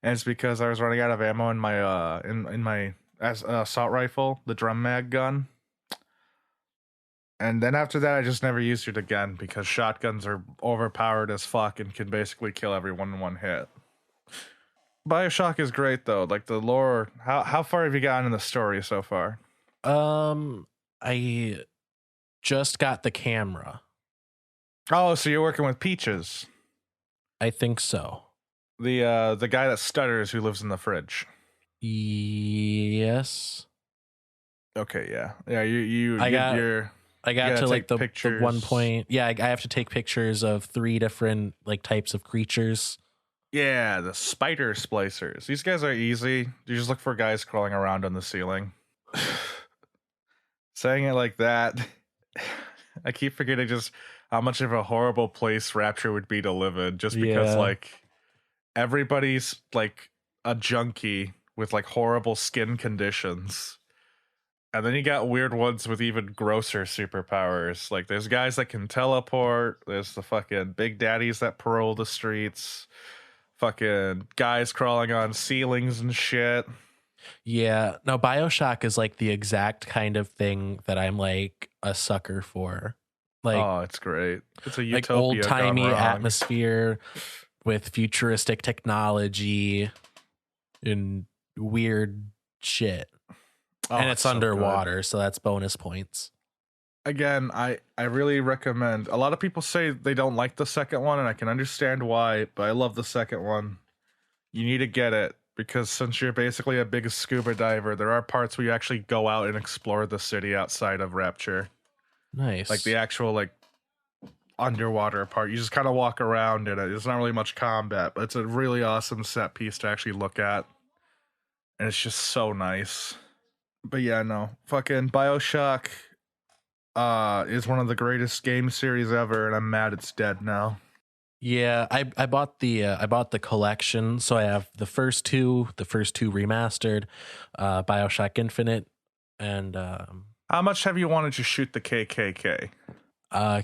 and it's because I was running out of ammo in my in my assault rifle, the drum mag gun. And then after that, I just never used it again because shotguns are overpowered as fuck and can basically kill everyone in one hit. Bioshock is great though. Like the lore, how far have you gotten in the story so far? I just got the camera. Oh, so you're working with Peaches. I think so. The guy that stutters who lives in the fridge. Yes. Okay, yeah. I got to like the 1 point. Yeah, I have to take pictures of 3 different like types of creatures. Yeah, the spider splicers. These guys are easy. You just look for guys crawling around on the ceiling. Saying it like that, I keep forgetting just how much of a horrible place Rapture would be to live in, just because like everybody's like a junkie with like horrible skin conditions. And then you got weird ones with even grosser superpowers. Like there's guys that can teleport, there's the fucking big daddies that parole the streets, fucking guys crawling on ceilings and shit. Yeah, no, Bioshock is like the exact kind of thing that I'm like a sucker for. Like, oh, it's great. It's a utopia, like old-timey atmosphere with futuristic technology and weird shit. Oh, and it's underwater, so that's bonus points. Again, I really recommend. A lot of people say they don't like the second one, and I can understand why, but I love the second one. You need to get it, because since you're basically a big scuba diver, there are parts where you actually go out and explore the city outside of Rapture. Nice. Like the actual like underwater part. You just kind of walk around in it. There's not really much combat, but it's a really awesome set piece to actually look at. And it's just so nice. But yeah, no. Fucking Bioshock is one of the greatest game series ever, and I'm mad it's dead now. Yeah, I bought the collection, so I have the first two remastered, Bioshock Infinite, and how much have you wanted to shoot the KKK?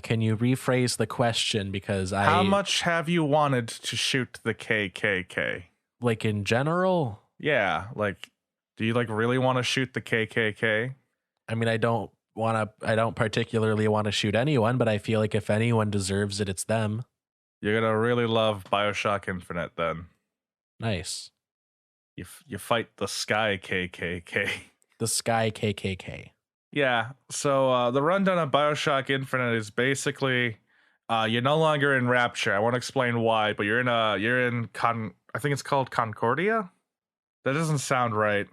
Can you rephrase the question, because how much have you wanted to shoot the KKK? Like in general? Yeah, like do you like really want to shoot the KKK? I mean, I don't particularly want to shoot anyone, but I feel like if anyone deserves it, it's them. You're gonna really love Bioshock Infinite then. Nice. You fight the Sky KKK. The Sky KKK. Yeah. So the rundown of Bioshock Infinite is basically you're no longer in Rapture. I won't explain why, but you're in I think it's called Concordia. That doesn't sound right.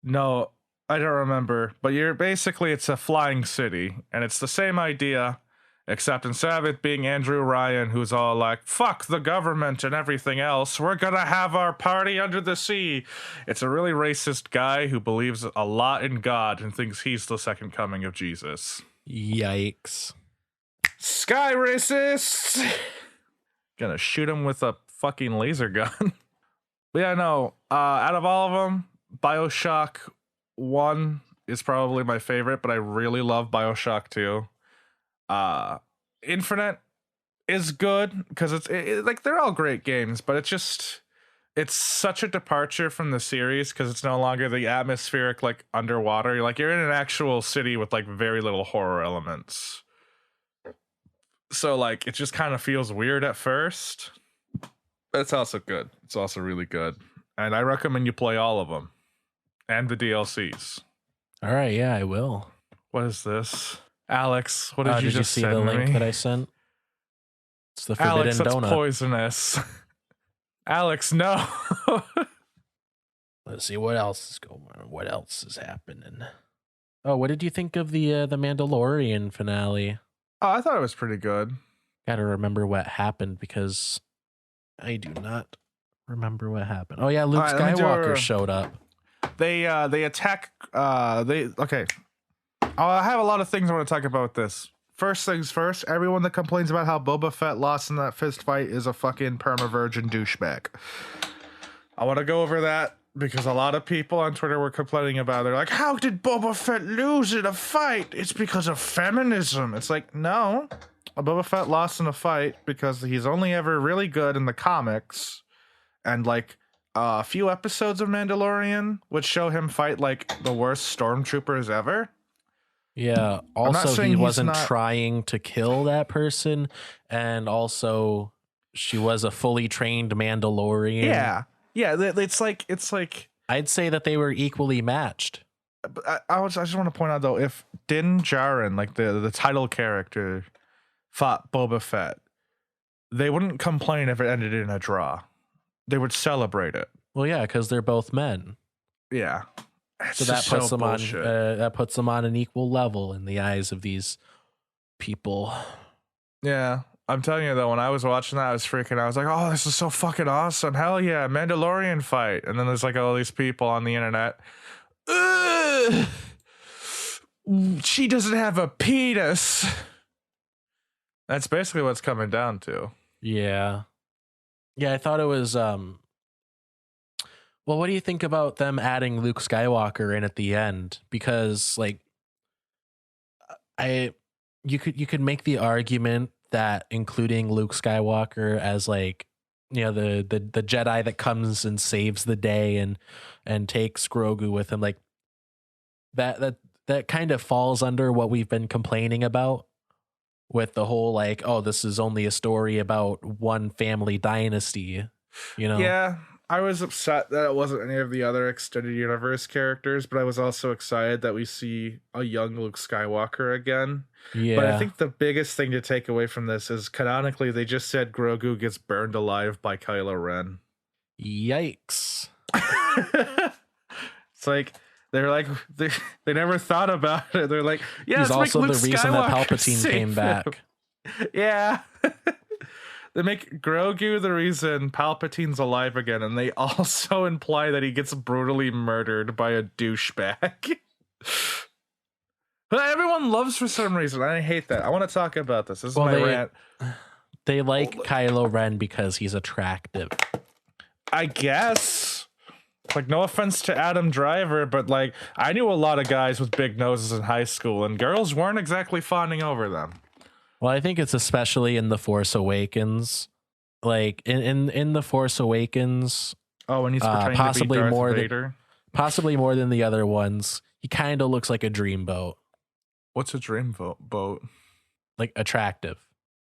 No, I don't remember. But it's a flying city, and it's the same idea, except instead of it being Andrew Ryan, who's all like, fuck the government and everything else, we're gonna have our party under the sea. It's a really racist guy who believes a lot in God and thinks he's the second coming of Jesus. Yikes. Sky racists! Gonna shoot him with a fucking laser gun. But yeah, no, out of all of them, Bioshock 1 is probably my favorite, but I really love Bioshock 2. Infinite is good because it's like they're all great games, but it's such a departure from the series because it's no longer the atmospheric like underwater. You're in an actual city with like very little horror elements. So like it just kind of feels weird at first. But it's also good. It's also really good. And I recommend you play all of them. And the DLCs. All right, yeah, I will. What is this? Alex, what did you just see send the link me? that I sent? It's the Alex, forbidden that's donut. poisonous. Alex, no. Let's see what else is going on. What else is happening? Oh, what did you think of the Mandalorian finale? Oh, I thought it was pretty good. Got to remember what happened because I do not remember what happened. Oh yeah, Luke Skywalker showed up. They attack. Okay. I have a lot of things I want to talk about this. First things first, everyone that complains about how Boba Fett lost in that fist fight is a fucking perma-virgin douchebag. I want to go over that because a lot of people on Twitter were complaining about it. They're like, how did Boba Fett lose in a fight? It's because of feminism. It's like, no. Boba Fett lost in a fight because he's only ever really good in the comics and like a few episodes of Mandalorian would show him fight like the worst stormtroopers ever. Yeah. Also, he wasn't trying to kill that person, and also she was a fully trained Mandalorian. Yeah. It's like I'd say that they were equally matched. I just want to point out though, if Din Djarin, like the title character, fought Boba Fett, they wouldn't complain if it ended in a draw. They would celebrate it. Well, yeah, because they're both men. Yeah. So that puts them bullshit. That puts them on an equal level in the eyes of these people. Yeah, I'm telling you though, when I was watching that, I was freaking out. I was like, "Oh, this is so fucking awesome! Hell yeah, Mandalorian fight!" And then there's like all these people on the internet. Ugh, she doesn't have a penis. That's basically what's coming down to. Yeah, I thought it was. Well, what do you think about them adding Luke Skywalker in at the end? Because like, you could make the argument that including Luke Skywalker as like, you know, the Jedi that comes and saves the day and takes Grogu with him, like that kind of falls under what we've been complaining about with the whole like, oh, this is only a story about one family dynasty, you know? Yeah. I was upset that it wasn't any of the other extended universe characters, but I was also excited that we see a young Luke Skywalker again. Yeah. But I think the biggest thing to take away from this is canonically they just said Grogu gets burned alive by Kylo Ren. Yikes. It's like they never thought about it. They're like, yeah, he's also the reason Skywalker that Palpatine came back. Yeah. They make Grogu the reason Palpatine's alive again, and they also imply that he gets brutally murdered by a douchebag. But everyone loves for some reason. I hate that. I want to talk about this. This is my rant. They like Kylo Ren because he's attractive. I guess. Like, no offense to Adam Driver, but like, I knew a lot of guys with big noses in high school, and girls weren't exactly fawning over them. Well, I think it's especially in The Force Awakens. Like in The Force Awakens, when he's portraying possibly to be Darth more Vader. Possibly more than the other ones. He kind of looks like a dreamboat. What's a dreamboat? Like attractive.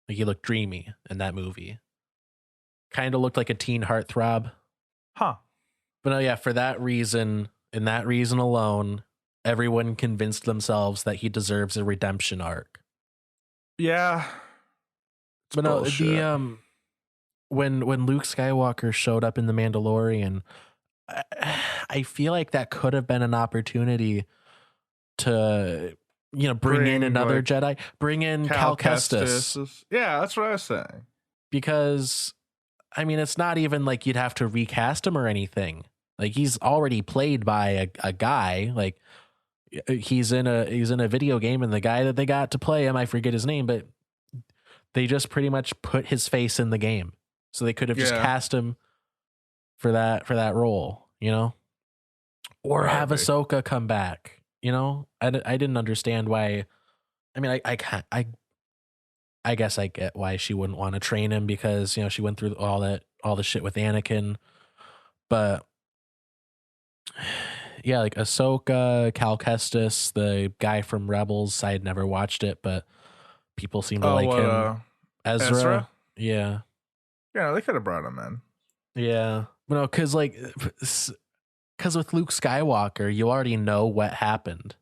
Like he looked dreamy in that movie. Kind of looked like a teen heartthrob. Huh. But no, yeah, for that reason, and that reason alone, everyone convinced themselves that he deserves a redemption arc. Yeah. But no, the when Luke Skywalker showed up in The Mandalorian, I feel like that could have been an opportunity to, you know, bring in another Jedi, bring in Cal Kestis. Yeah, that's what I was saying. Because I mean, it's not even like you'd have to recast him or anything. Like he's already played by a guy. Like he's in a video game, and the guy that they got to play him, I forget his name, but they just pretty much put his face in the game. So they could have just cast him for that role, you know, or have Ahsoka come back. You know, I didn't understand why. I mean, I guess I get why she wouldn't want to train him, because, you know, she went through all the shit with Anakin, but yeah, like Ahsoka, Cal Kestis, the guy from Rebels. I had never watched it, but people seem to like him. Ezra? Yeah. Yeah, they could have brought him in. Yeah. No, because with Luke Skywalker, you already know what happened.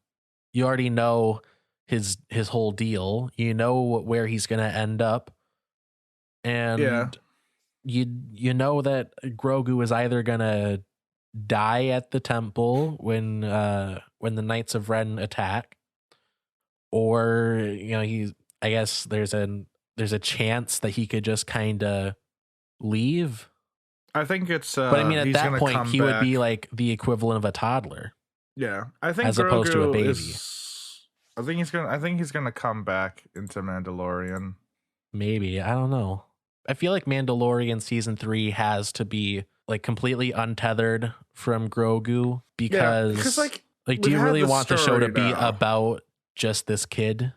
You already know his whole deal. You know where he's going to end up. Yeah. and you know that Grogu is either gonna die at the temple when the Knights of Ren attack, or he's, I guess there's a chance that he could just kind of leave. I think it's But I mean, at he's that gonna point, come he would be back. like the equivalent of a toddler, Yeah. I think as opposed to a Grogu baby. is I think he's gonna come back into Mandalorian. Maybe, I don't know. I feel like Mandalorian season 3 has to be like completely untethered from Grogu, Yeah, because because like do we've you had really the want the show to story be now. about just this kid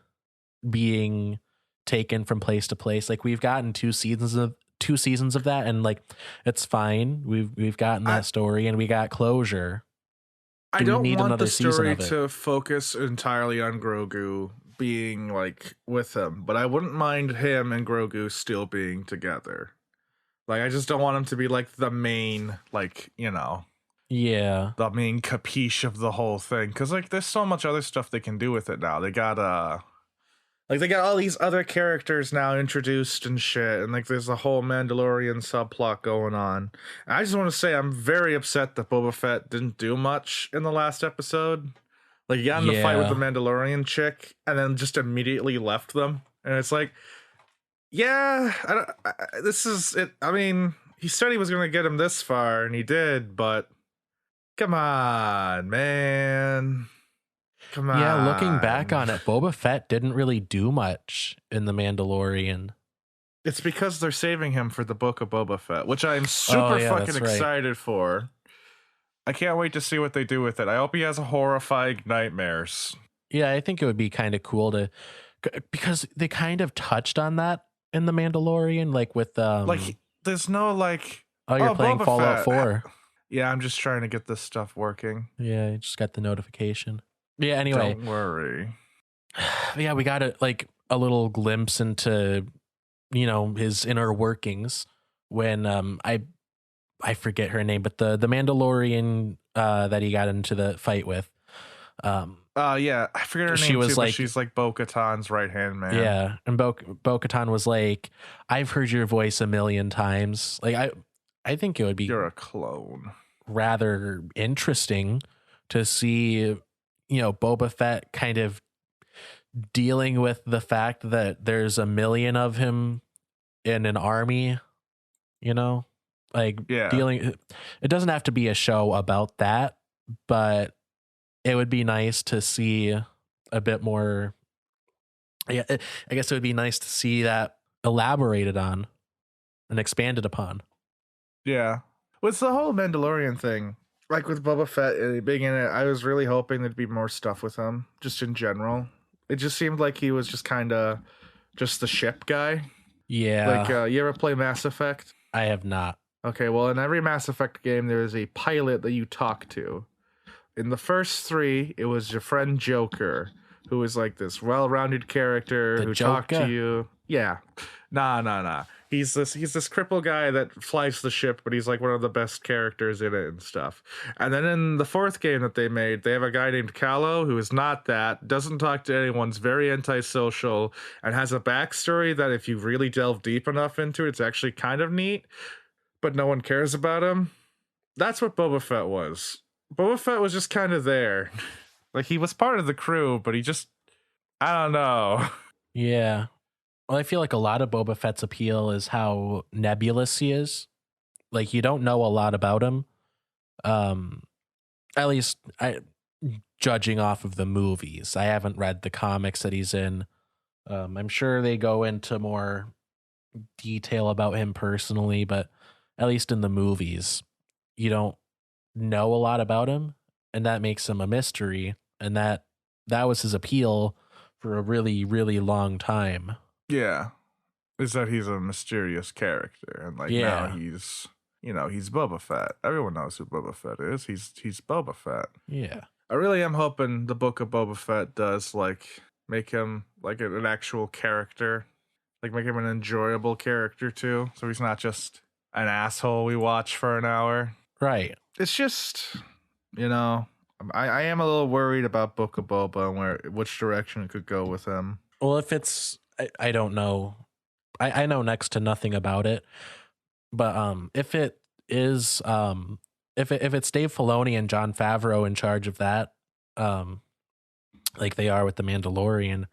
being taken from place to place? Like, we've gotten two seasons of that, and like, it's fine. We've gotten I that story and we got closure. I Do we don't need want the another season story of it? to focus entirely on Grogu being like with him, but I wouldn't mind him and Grogu still being together. Like I just don't want him to be like the main, like, Yeah. the main capiche of the whole thing. Cause like there's so much other stuff they can do with it now. They got like they got all these other characters now introduced and shit, and like there's a whole Mandalorian subplot going on. And I just want to say I'm very upset that Boba Fett didn't do much in the last episode. Like he got in the fight with the Yeah. Mandalorian chick, and then just immediately left them. And it's like, yeah, this is it. I mean, he said he was going to get him this far, and he did, but come on, man. Come Yeah, looking back on. on it, Boba Fett didn't really do much in The Mandalorian. It's because they're saving him for the Book of Boba Fett, which I'm Oh, super yeah, fucking that's right. excited for. I can't wait to see what they do with it. I hope he has horrifying nightmares. Yeah, I think it would be kind of cool because they kind of touched on that in The Mandalorian, like with Like, there's no like, oh, you're playing Boba Fallout Fett. 4. Yeah, I'm just trying to get this stuff working. Yeah, I just got the notification. Yeah, anyway. Don't worry. Yeah, we got a little glimpse into his inner workings when I forget her name, but the Mandalorian that he got into the fight with. Yeah, I forget her She name was too, but like- she's like Bo-Katan's right-hand man. Yeah, and Bo-Katan was like, "I've heard your voice a million times." Like, I think it would be You're a clone. rather interesting to see, Boba Fett kind of dealing with the fact that there's a million of him in an army, like Yeah. dealing. It doesn't have to be a show about that, but it would be nice to see a bit more. Yeah, I guess it would be nice to see that elaborated on and expanded upon. Yeah. With the whole Mandalorian thing, like with Boba Fett being in it, I was really hoping there'd be more stuff with him, just in general. It just seemed like he was just kind of just the ship guy. Yeah. Like, you ever play Mass Effect? I have not. Okay, well, in every Mass Effect game, there is a pilot that you talk to. In the first 3, it was your friend Joker, who is like this well-rounded character The who talked Joker? to you. Yeah. Nah. He's this cripple guy that flies the ship, but he's like one of the best characters in it and stuff. And then in the 4th game that they made, they have a guy named Callow who is not that, doesn't talk to anyone's very antisocial, and has a backstory that if you really delve deep enough into it, it's actually kind of neat, but no one cares about him. That's what Boba Fett was. Boba Fett was just kind of there. Like, he was part of the crew, but he just, I don't know. Yeah. Well, I feel like a lot of Boba Fett's appeal is how nebulous he is. Like, you don't know a lot about him. At least judging off of the movies. I haven't read the comics that he's in. I'm sure they go into more detail about him personally, but at least in the movies, you don't know a lot about him, and that makes him a mystery. And that was his appeal for a really, really long time. Yeah. Is that he's a mysterious character. And, like, now he's, he's Boba Fett. Everyone knows who Boba Fett is. He's Boba Fett. Yeah. I really am hoping the Book of Boba Fett does, like, make him, like, an actual character. Like, make him an enjoyable character, too. So he's not just an asshole we watch for an hour. Right. It's just, I am a little worried about Book of Boba and which direction it could go with him. Well, if it's, I don't know I know next to nothing about it, but if it is if it's Dave Filoni and Jon Favreau in charge of that, um, like they are with the Mandalorian,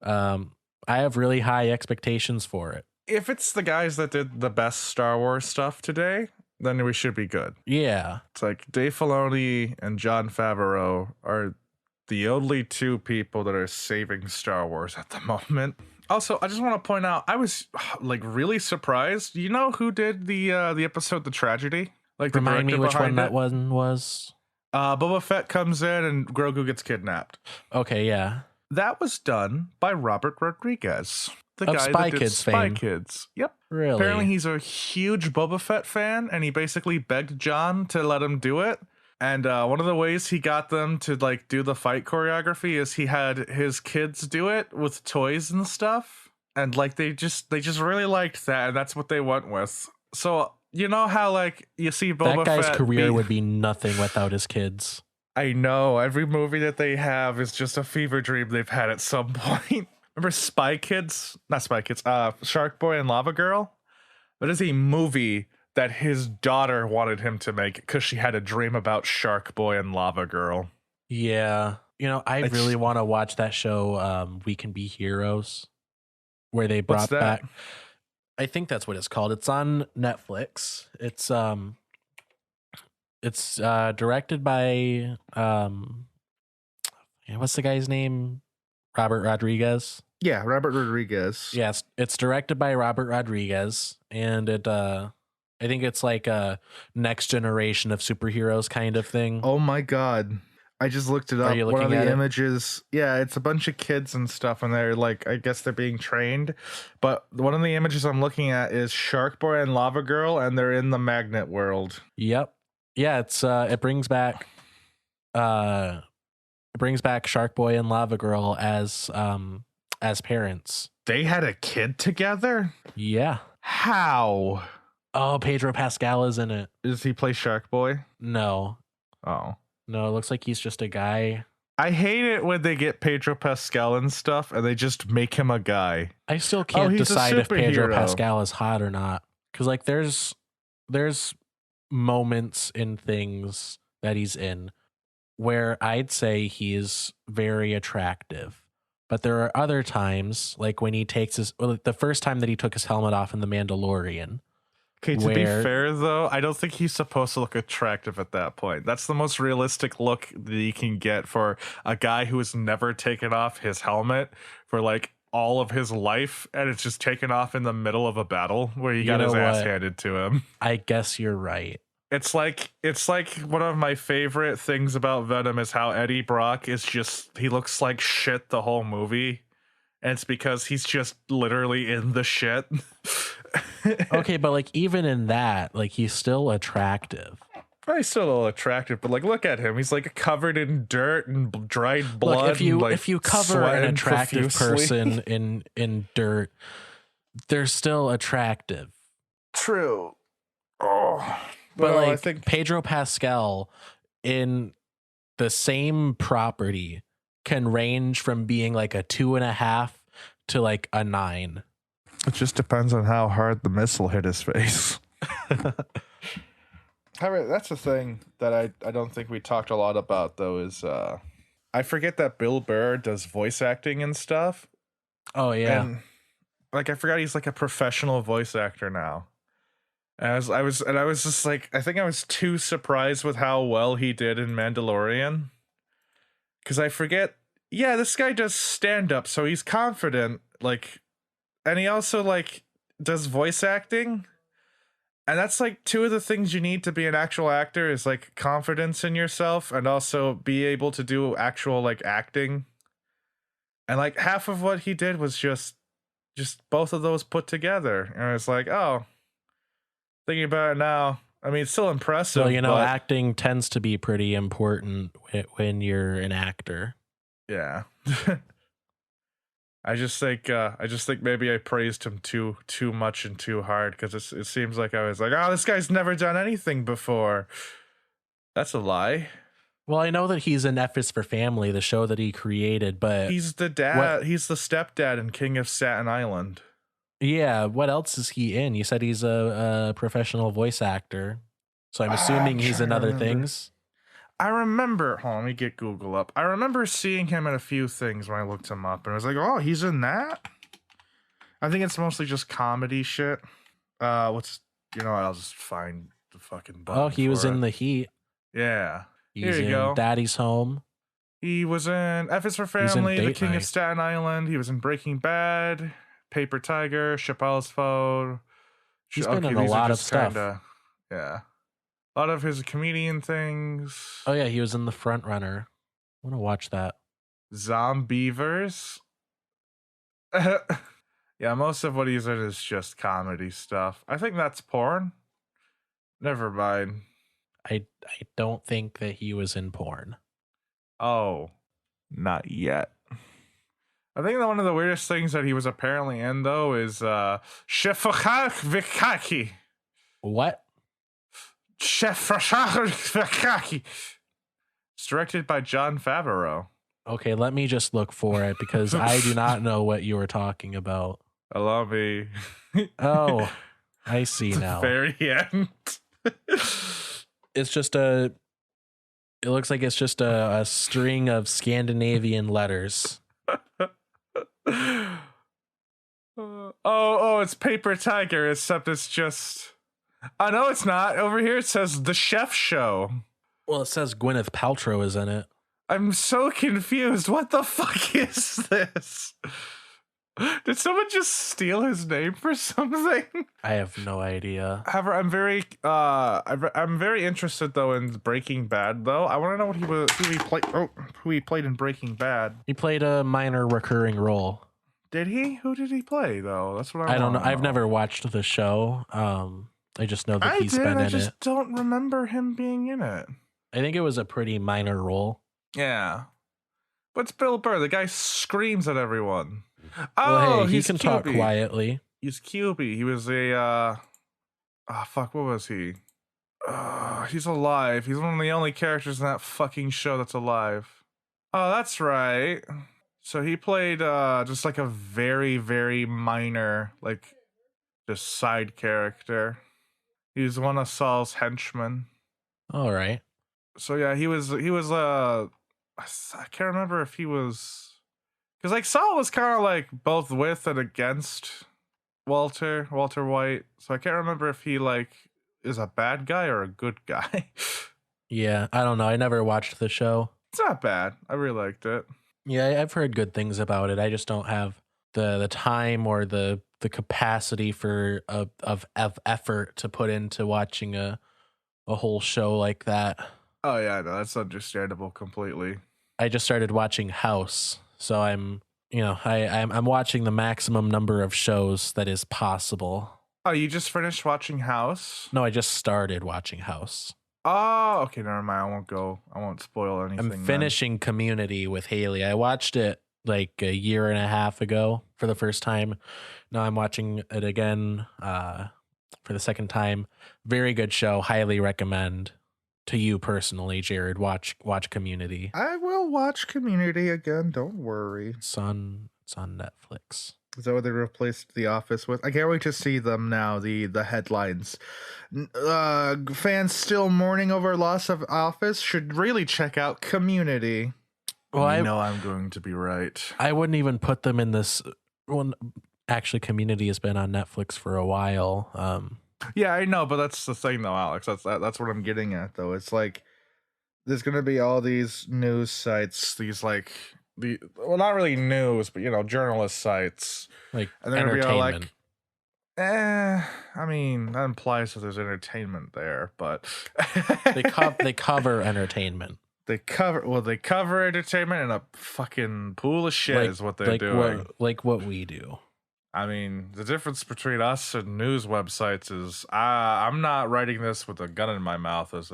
I have really high expectations for it. If it's the guys that did the best Star Wars stuff today, then we should be good. Yeah, It's like Dave Filoni and Jon Favreau are the only two people that are saving Star Wars at the moment. Also, I just want to point out, I was like really surprised. You know who did the episode The Tragedy? Like, the remind me director which one behind that it? one was. Boba Fett comes in and Grogu gets kidnapped. Okay, yeah, That was done by Robert Rodriguez, the of guy Spy that did Kids Spy fame. Kids. Yep. Really? Apparently, he's a huge Boba Fett fan, and he basically begged John to let him do it. And one of the ways he got them to like do the fight choreography is he had his kids do it with toys and stuff, and like they just really liked that, and that's what they went with. So you know how like you see Boba That guy's Fett career would be nothing without his kids. I know every movie that they have is just a fever dream they've had at some point. Remember Spy Kids? Not Spy Kids. Shark Boy and Lava Girl. That is a movie that his daughter wanted him to make because she had a dream about Shark Boy and Lava Girl. Yeah, you know, I It's- really want to watch that show. We Can Be Heroes, where they What's brought that? back. I think that's what it's called. It's on Netflix. It's directed by what's the guy's name? Robert Rodriguez. Yeah, Robert Rodriguez. Yes, it's directed by Robert Rodriguez, and I think it's like a next generation of superheroes kind of thing. Oh my god. I just looked it Are up. you One of looking the at it? images, yeah, it's a bunch of kids and stuff, and they're like, I guess they're being trained. But one of the images I'm looking at is Shark Boy and Lava Girl, and they're in the magnet world. Yep. Yeah, it's it brings back Shark Boy and Lava Girl as parents. They had a kid together? Yeah. How? Oh, Pedro Pascal is in it. Does he play Shark Boy? No. Oh. No, it looks like he's just a guy. I hate it when they get Pedro Pascal and stuff and they just make him a guy. I still can't he's a decide if Pedro superhero. Pascal is hot or not. Cause like there's moments in things that he's in where I'd say he's very attractive. But there are other times, like when he takes the first time that he took his helmet off in The Mandalorian. Okay, to be Where- fair though, I don't think he's supposed to look attractive at that point. That's the most realistic look that you can get for a guy who has never taken off his helmet for like all of his life, and it's just taken off in the middle of a battle where he You got his know ass what? handed to him. I guess you're right. It's like one of my favorite things about Venom is how Eddie Brock is just, he looks like shit the whole movie. And it's because he's just literally in the shit. Okay, but like even in that, like he's still attractive. Probably still a little attractive, but like look at him. He's like covered in dirt and dried blood. Look, and, like, if you cover an sweating attractive profusely. person in dirt, they're still attractive. True. Oh, But well, like I think Pedro Pascal in the same property can range from being like a 2.5 to like a 9. it just depends on how hard the missile hit his face. However, that's the thing that I don't think we talked a lot about though is I forget that Bill Burr does voice acting and stuff. Oh yeah. And like I forgot he's like a professional voice actor now. And I was just like, I think I was too surprised with how well he did in Mandalorian. Cause I forget, yeah, this guy does stand up, so he's confident, like, and he also like does voice acting. And that's like two of the things you need to be an actual actor is like confidence in yourself and also be able to do actual like acting. And like half of what he did was just both of those put together. And it's like, oh, thinking about it now, I mean, it's still impressive. So you know, but acting tends to be pretty important when you're an actor. yeah. I just think maybe I praised him too much and too hard because it seems like I was like, oh, this guy's never done anything before. That's a lie. Well, I know that he's in F is for Family, the show that he created, but He's the dad. He's the stepdad in King of Staten Island. Yeah, what else is he in? You said he's a professional voice actor, so I'm I'm assuming he's trying in to other remember. things. I remember. Hold on, let me get Google up. I remember seeing him in a few things when I looked him up, and I was like, "Oh, he's in that." I think it's mostly just comedy shit. What's you know what? I'll just find the fucking Oh, button he was for in it. The Heat. Yeah, here He's you in go. Daddy's Home. He was in F is for He's in Family, The Date King of Night. Staten Island. He was in Breaking Bad, Paper Tiger, Chappelle's Phone. He's been Okay, in a these are lot of just kind stuff. of yeah. A lot of his comedian things. Oh yeah, he was in The Front Runner. I want to watch that. Zombievers. Yeah, most of what he's in is just comedy stuff. I think that's porn. Never mind. I don't think that he was in porn. Oh, not yet. I think that one of the weirdest things that he was apparently in though is Shefachak Vikaki. What? Shefachak Vikaki. It's directed by John Favreau. Okay, let me just look for it because I do not know what you were talking about. Allow me. Oh, I see The now. very end. It's just a. It looks like it's just a string of Scandinavian letters. Oh, it's Paper Tiger, except it's just. Oh, no, it's not. Over here it says The Chef Show. Well, it says Gwyneth Paltrow is in it. I'm so confused. What the fuck is this? Did someone just steal his name for something? I have no idea. However, I'm very interested though in Breaking Bad though. I want to know what who he played in Breaking Bad. He played a minor recurring role. Did he? Who did he play though? That's what I don't know. wanna I've never watched the show. I just know that I he's did. been I in just it. don't remember him being in it. I think it was a pretty minor role. Yeah, but it's Bill Burr. The guy screams at everyone. Well, Oh, hey, he he's can talk QB. quietly. He's QB. He was a fuck, what was he? He's alive. He's one of the only characters in that fucking show that's alive. Oh, that's right. So he played just like a very, very minor, like just side character. He's one of Saul's henchmen. All right. So yeah, he was I can't remember if he was because like Saul was kind of like both with and against Walter White. So I can't remember if he like is a bad guy or a good guy. Yeah, I don't know. I never watched the show. It's not bad. I really liked it. Yeah, I've heard good things about it. I just don't have the time or the capacity for of effort to put into watching a whole show like that. Oh yeah, no, that's understandable completely. I just started watching House, so I'm I'm watching the maximum number of shows that is possible. Oh, you just finished watching House? No, I just started watching House. Oh, okay, never mind. I won't spoil anything. I'm finishing Community with Haley. I watched it like a year and a half ago for the first time. Now I'm watching it again for the second time. Very good show. Highly recommend to you personally, Jared. Watch Community. I will watch Community again. Don't worry. It's on Netflix. Is that what they replaced The Office with? I can't wait to see them now. The headlines. Fans still mourning over loss of Office should really check out Community. Well, I know I'm going to be right. I wouldn't even put them in this one. Actually, Community has been on Netflix for a while. Yeah, I know, but that's the thing, though, Alex. That's what I'm getting at, though. It's like there's gonna be all these news sites, these like not really news, but journalist sites, like and they're entertainment. Gonna be all like, I mean, that implies that there's entertainment there, but they cover entertainment. They cover entertainment in a fucking pool of shit is what they're doing. Like what we do. I mean, the difference between us and news websites is I'm not writing this with a gun in my mouth as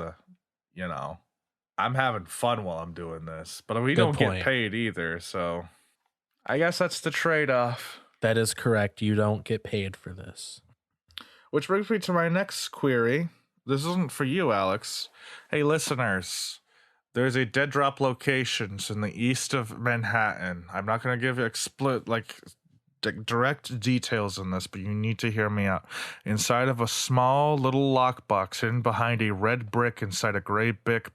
I'm having fun while I'm doing this, but we don't get paid either, so I guess that's the trade-off. That is correct. You don't get paid for this. Which brings me to my next query. This isn't for you, Alex. Hey, listeners, there's a dead drop locations in the east of Manhattan. I'm not going to give you direct details in this, but you need to hear me out. Inside of a small little lockbox hidden behind a red brick inside a gray brick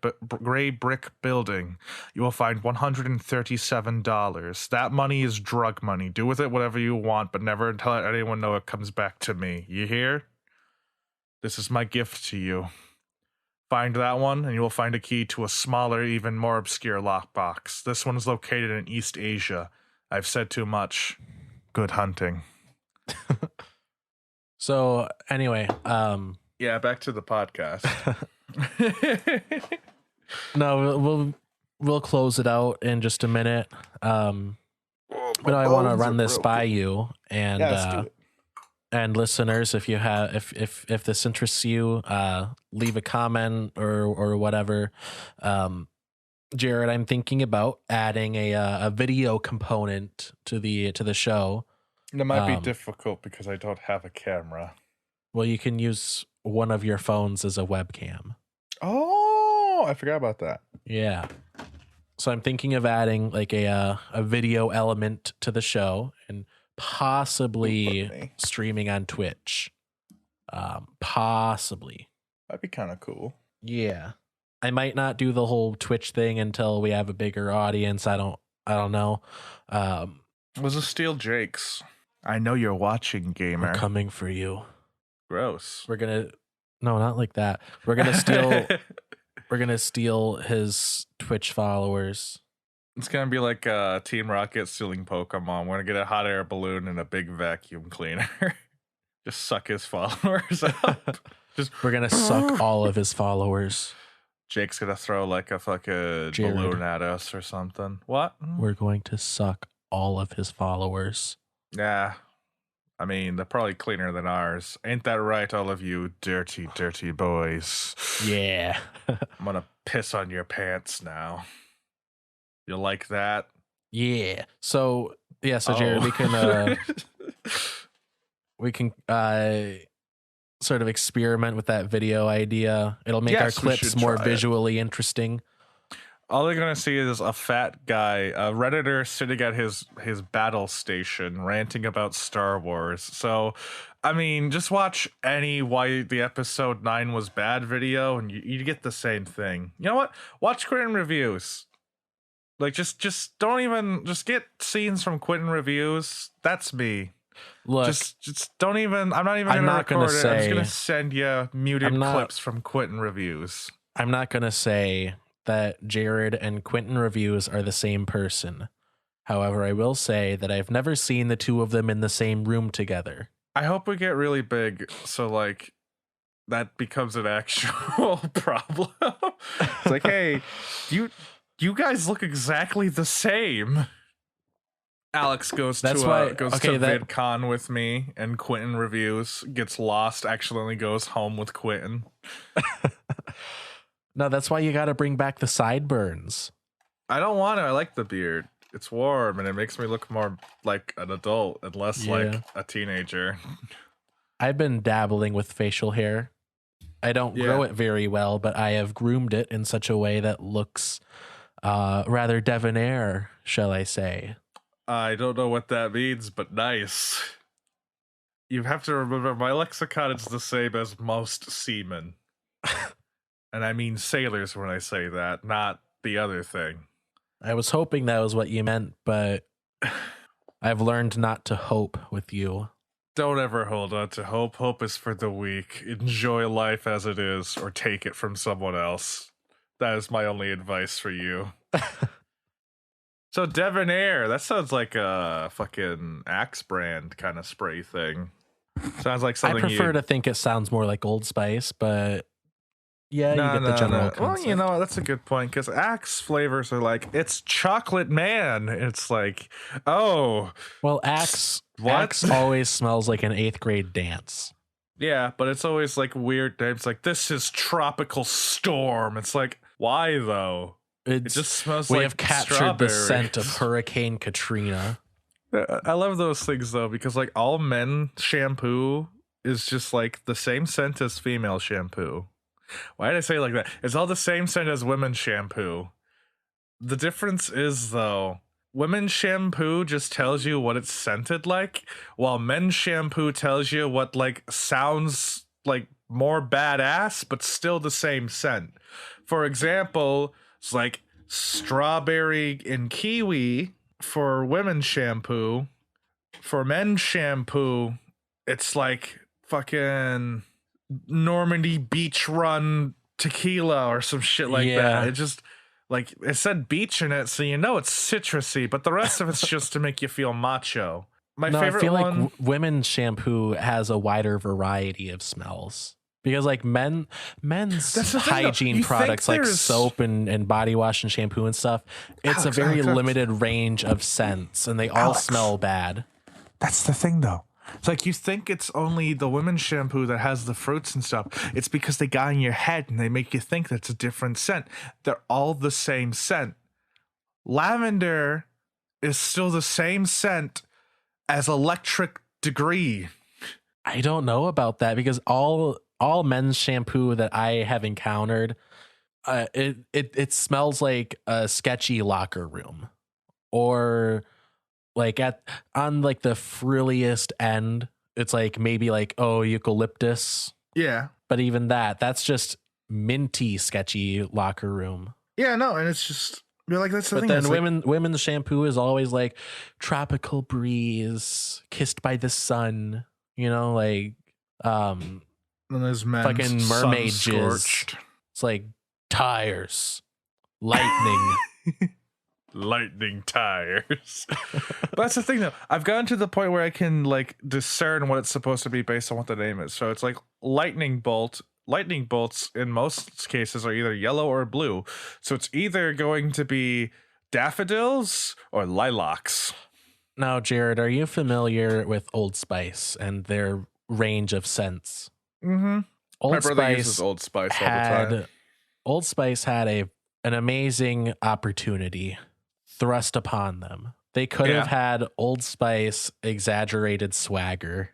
building, you will find $137. That money is drug money. Do with it whatever you want, but never let anyone know it comes back to me. You hear? This is my gift to you. Find that one, and you will find a key to a smaller, even more obscure lockbox. This one is located in East Asia. I've said too much. Good hunting. So anyway, yeah, back to the podcast. No, we'll close it out in just a minute. But I want to run this by you and and listeners, if you have if this interests you, leave a comment or whatever. Jared, I'm thinking about adding a video component to the show. It might be difficult because I don't have a camera. Well, you can use one of your phones as a webcam. Oh, I forgot about that. Yeah. So I'm thinking of adding like a video element to the show and possibly streaming on Twitch. Possibly. That'd be kind of cool. Yeah. I might not do the whole Twitch thing until we have a bigger audience. I don't know. Was a Steel Jake's. I know you're watching, gamer. We're coming for you. Gross. No, not like that. We're gonna steal his Twitch followers. It's gonna be like Team Rocket stealing Pokemon. We're gonna get a hot air balloon and a big vacuum cleaner. Just suck his followers up. We're gonna suck all of his followers. Jake's gonna throw like a fucking balloon at us or something. What? We're going to suck all of his followers. Yeah. I mean, they're probably cleaner than ours. Ain't that right, all of you dirty, dirty boys? Yeah. I'm gonna piss on your pants now. You like that? Yeah. So Jared, we can sort of experiment with that video idea. It'll make our clips more visually interesting. All they're gonna see is a fat guy, a Redditor sitting at his battle station ranting about Star Wars. So, I mean, just watch any why the episode 9 was bad video and you get the same thing. You know what? Watch Quentin reviews. Like just get scenes from Quentin reviews. That's me. Look, just don't even. I'm not even gonna record it. I'm just gonna send you muted clips from Quentin reviews. I'm not gonna say that Jared and Quentin reviews are the same person. However, I will say that I've never seen the two of them in the same room together. I hope we get really big, so like that becomes an actual problem. It's like, hey, you guys look exactly the same. Alex goes to VidCon with me, and Quentin reviews, gets lost, accidentally goes home with Quentin. No, that's why you got to bring back the sideburns. I don't want to. I like the beard. It's warm, and it makes me look more like an adult and less like a teenager. I've been dabbling with facial hair. I don't grow it very well, but I have groomed it in such a way that looks rather debonair, shall I say. I don't know what that means, but nice. You have to remember, my lexicon is the same as most seamen. And I mean sailors when I say that, not the other thing. I was hoping that was what you meant, but I've learned not to hope with you. Don't ever hold on to hope. Hope is for the weak. Enjoy life as it is, or take it from someone else. That is my only advice for you. So debonair, that sounds like a fucking Axe brand kind of spray thing. Sounds like something I prefer to think it sounds more like Old Spice, but yeah, you get the general concept. Well, you know, that's a good point, because Axe flavors are like, it's chocolate man. It's like, oh. Well, Axe always smells like an 8th grade dance. Yeah, but it's always like weird names, like, this is Tropical Storm. It's like, why though? It just smells like we have captured the scent of Hurricane Katrina. I love those things though, because like all men shampoo is just like the same scent as female shampoo. Why did I say it like that? It's all the same scent as women's shampoo. The difference is though, women's shampoo just tells you what it's scented like, while men's shampoo tells you what like sounds like more badass, but still the same scent. For example, it's like strawberry and kiwi for women's shampoo. For men's shampoo, it's like fucking Normandy Beach Run tequila or some shit like that. It just like it said beach in it, so you know it's citrusy, but the rest of it's just to make you feel macho. My favorite I feel one, like women's shampoo has a wider variety of smells. Because like men's hygiene products like soap and body wash and shampoo and stuff, it's a very limited range of scents, and they all smell bad. That's the thing, though. It's like you think it's only the women's shampoo that has the fruits and stuff. It's because they got in your head and they make you think that's a different scent. They're all the same scent. Lavender is still the same scent as Electric Degree. I don't know about that, because all men's shampoo that I have encountered, it smells like a sketchy locker room, or like on like the frilliest end, it's like maybe like, oh, eucalyptus. Yeah. But even that's just minty, sketchy locker room. Yeah, no, and it's just, you're like, that's the thing. But then women's shampoo is always like tropical breeze, kissed by the sun, you know, like and there's men's fucking mermaid jizz. It's like tires, lightning. Lightning tires. But that's the thing, though. I've gotten to the point where I can like discern what it's supposed to be based on what the name is. So it's like lightning bolt. Lightning bolts in most cases are either yellow or blue. So it's either going to be daffodils or lilacs. Now, Jared, are you familiar with Old Spice and their range of scents? Mm-hmm. My brother uses Old Spice all the time. Old Spice had an amazing opportunity thrust upon them. They could have had Old Spice exaggerated swagger.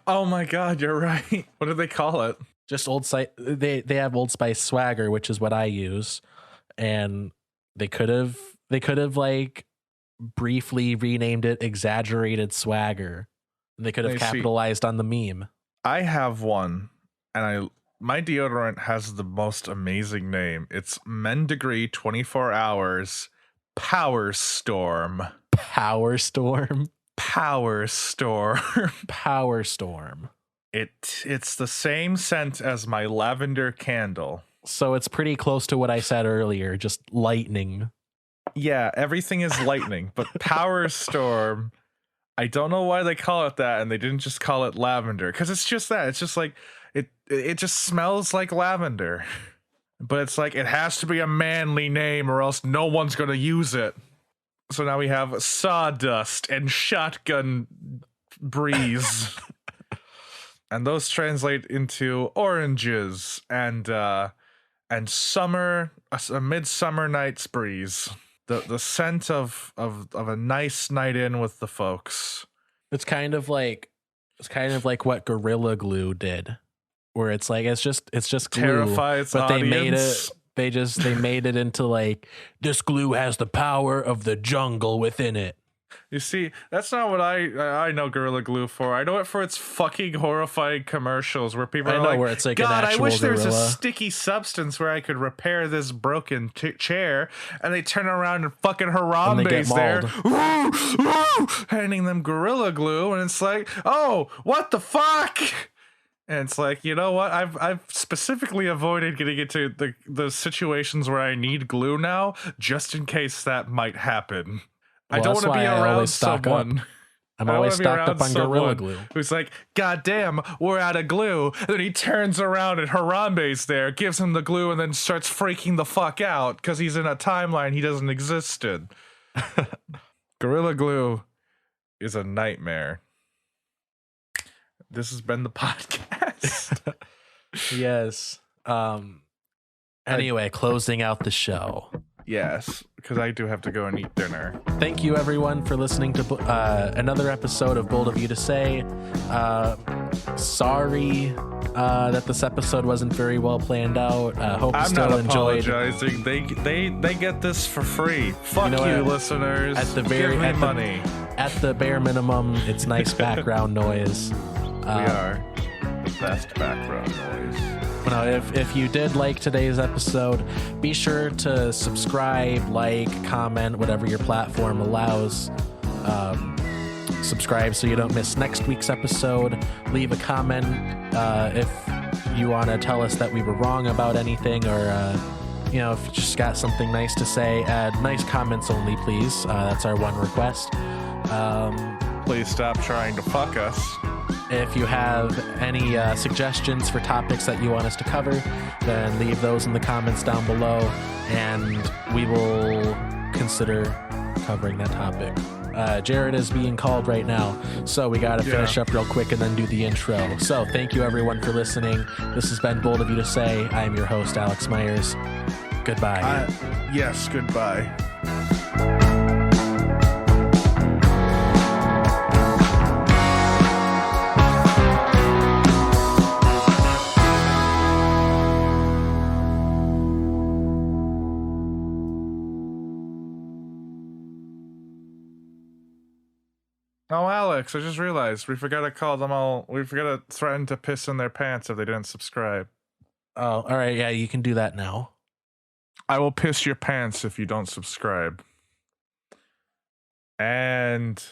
Oh my God, you're right. What do they call it? Just Old Spice. They have Old Spice swagger, which is what I use, and they could have like briefly renamed it exaggerated swagger. They could have capitalized on the meme. I have one, and my deodorant has the most amazing name. It's Men Degree 24 Hours Power Storm. Power Storm. Power Storm. Power Storm. It's the same scent as my lavender candle. So it's pretty close to what I said earlier, just lightning. Yeah, everything is lightning, but Power Storm, I don't know why they call it that, and they didn't just call it lavender, because it's just that. It's just like it just smells like lavender. But it's like, it has to be a manly name or else no one's going to use it. So now we have Sawdust and Shotgun Breeze. And those translate into oranges and summer, a midsummer night's breeze. The scent of a nice night in with the folks. It's kind of like what Gorilla Glue did, where it's like it's just glue, terrify its but audience. they made it into like, this glue has the power of the jungle within it. You see, that's not what I know Gorilla Glue for. I know it for its fucking horrifying commercials where people are like, where it's like, God, an actual I wish there was a gorilla. sticky substance where I could repair this broken chair. And they turn around and fucking Harambe's there, handing them Gorilla Glue. And it's like, oh, what the fuck? And it's like, you know what? I've specifically avoided getting into the situations where I need glue now, just in case that might happen. Well, I don't want to be around someone. I'm always stocked up on Gorilla Glue. Who's like, God damn, we're out of glue. And then he turns around and Harambe's there, gives him the glue, and then starts freaking the fuck out because he's in a timeline he doesn't exist in. Gorilla Glue is a nightmare. This has been the podcast. Yes. Anyway, closing out the show. Yes, because I do have to go and eat dinner. Thank you, everyone, for listening to another episode of Bold of You to Say. Sorry that this episode wasn't very well planned out. Hope you I'm still not enjoyed. apologizing. They get this for free. Fuck You know you, what? listeners. At the Give me money. At the bare minimum, it's nice background noise. We are the best background noise. Now, if you did like today's episode, be sure to subscribe, like, comment, whatever your platform allows. Subscribe so you don't miss next week's episode. Leave a comment if you want to tell us that we were wrong about anything, or if you just got something nice to say. Nice comments only, please. That's our one request. Please stop trying to fuck us. If you have any suggestions for topics that you want us to cover, then leave those in the comments down below, and we will consider covering that topic. Jared is being called right now, so we gotta finish up real quick and then do the intro. So thank you, everyone, for listening. This has been Bold of You to Say. I am your host, Alex Myers. Goodbye. Yes, goodbye. Oh, Alex, I just realized we forgot to call them all. We forgot to threaten to piss in their pants if they didn't subscribe. Oh, all right. Yeah, you can do that now. I will piss your pants if you don't subscribe. And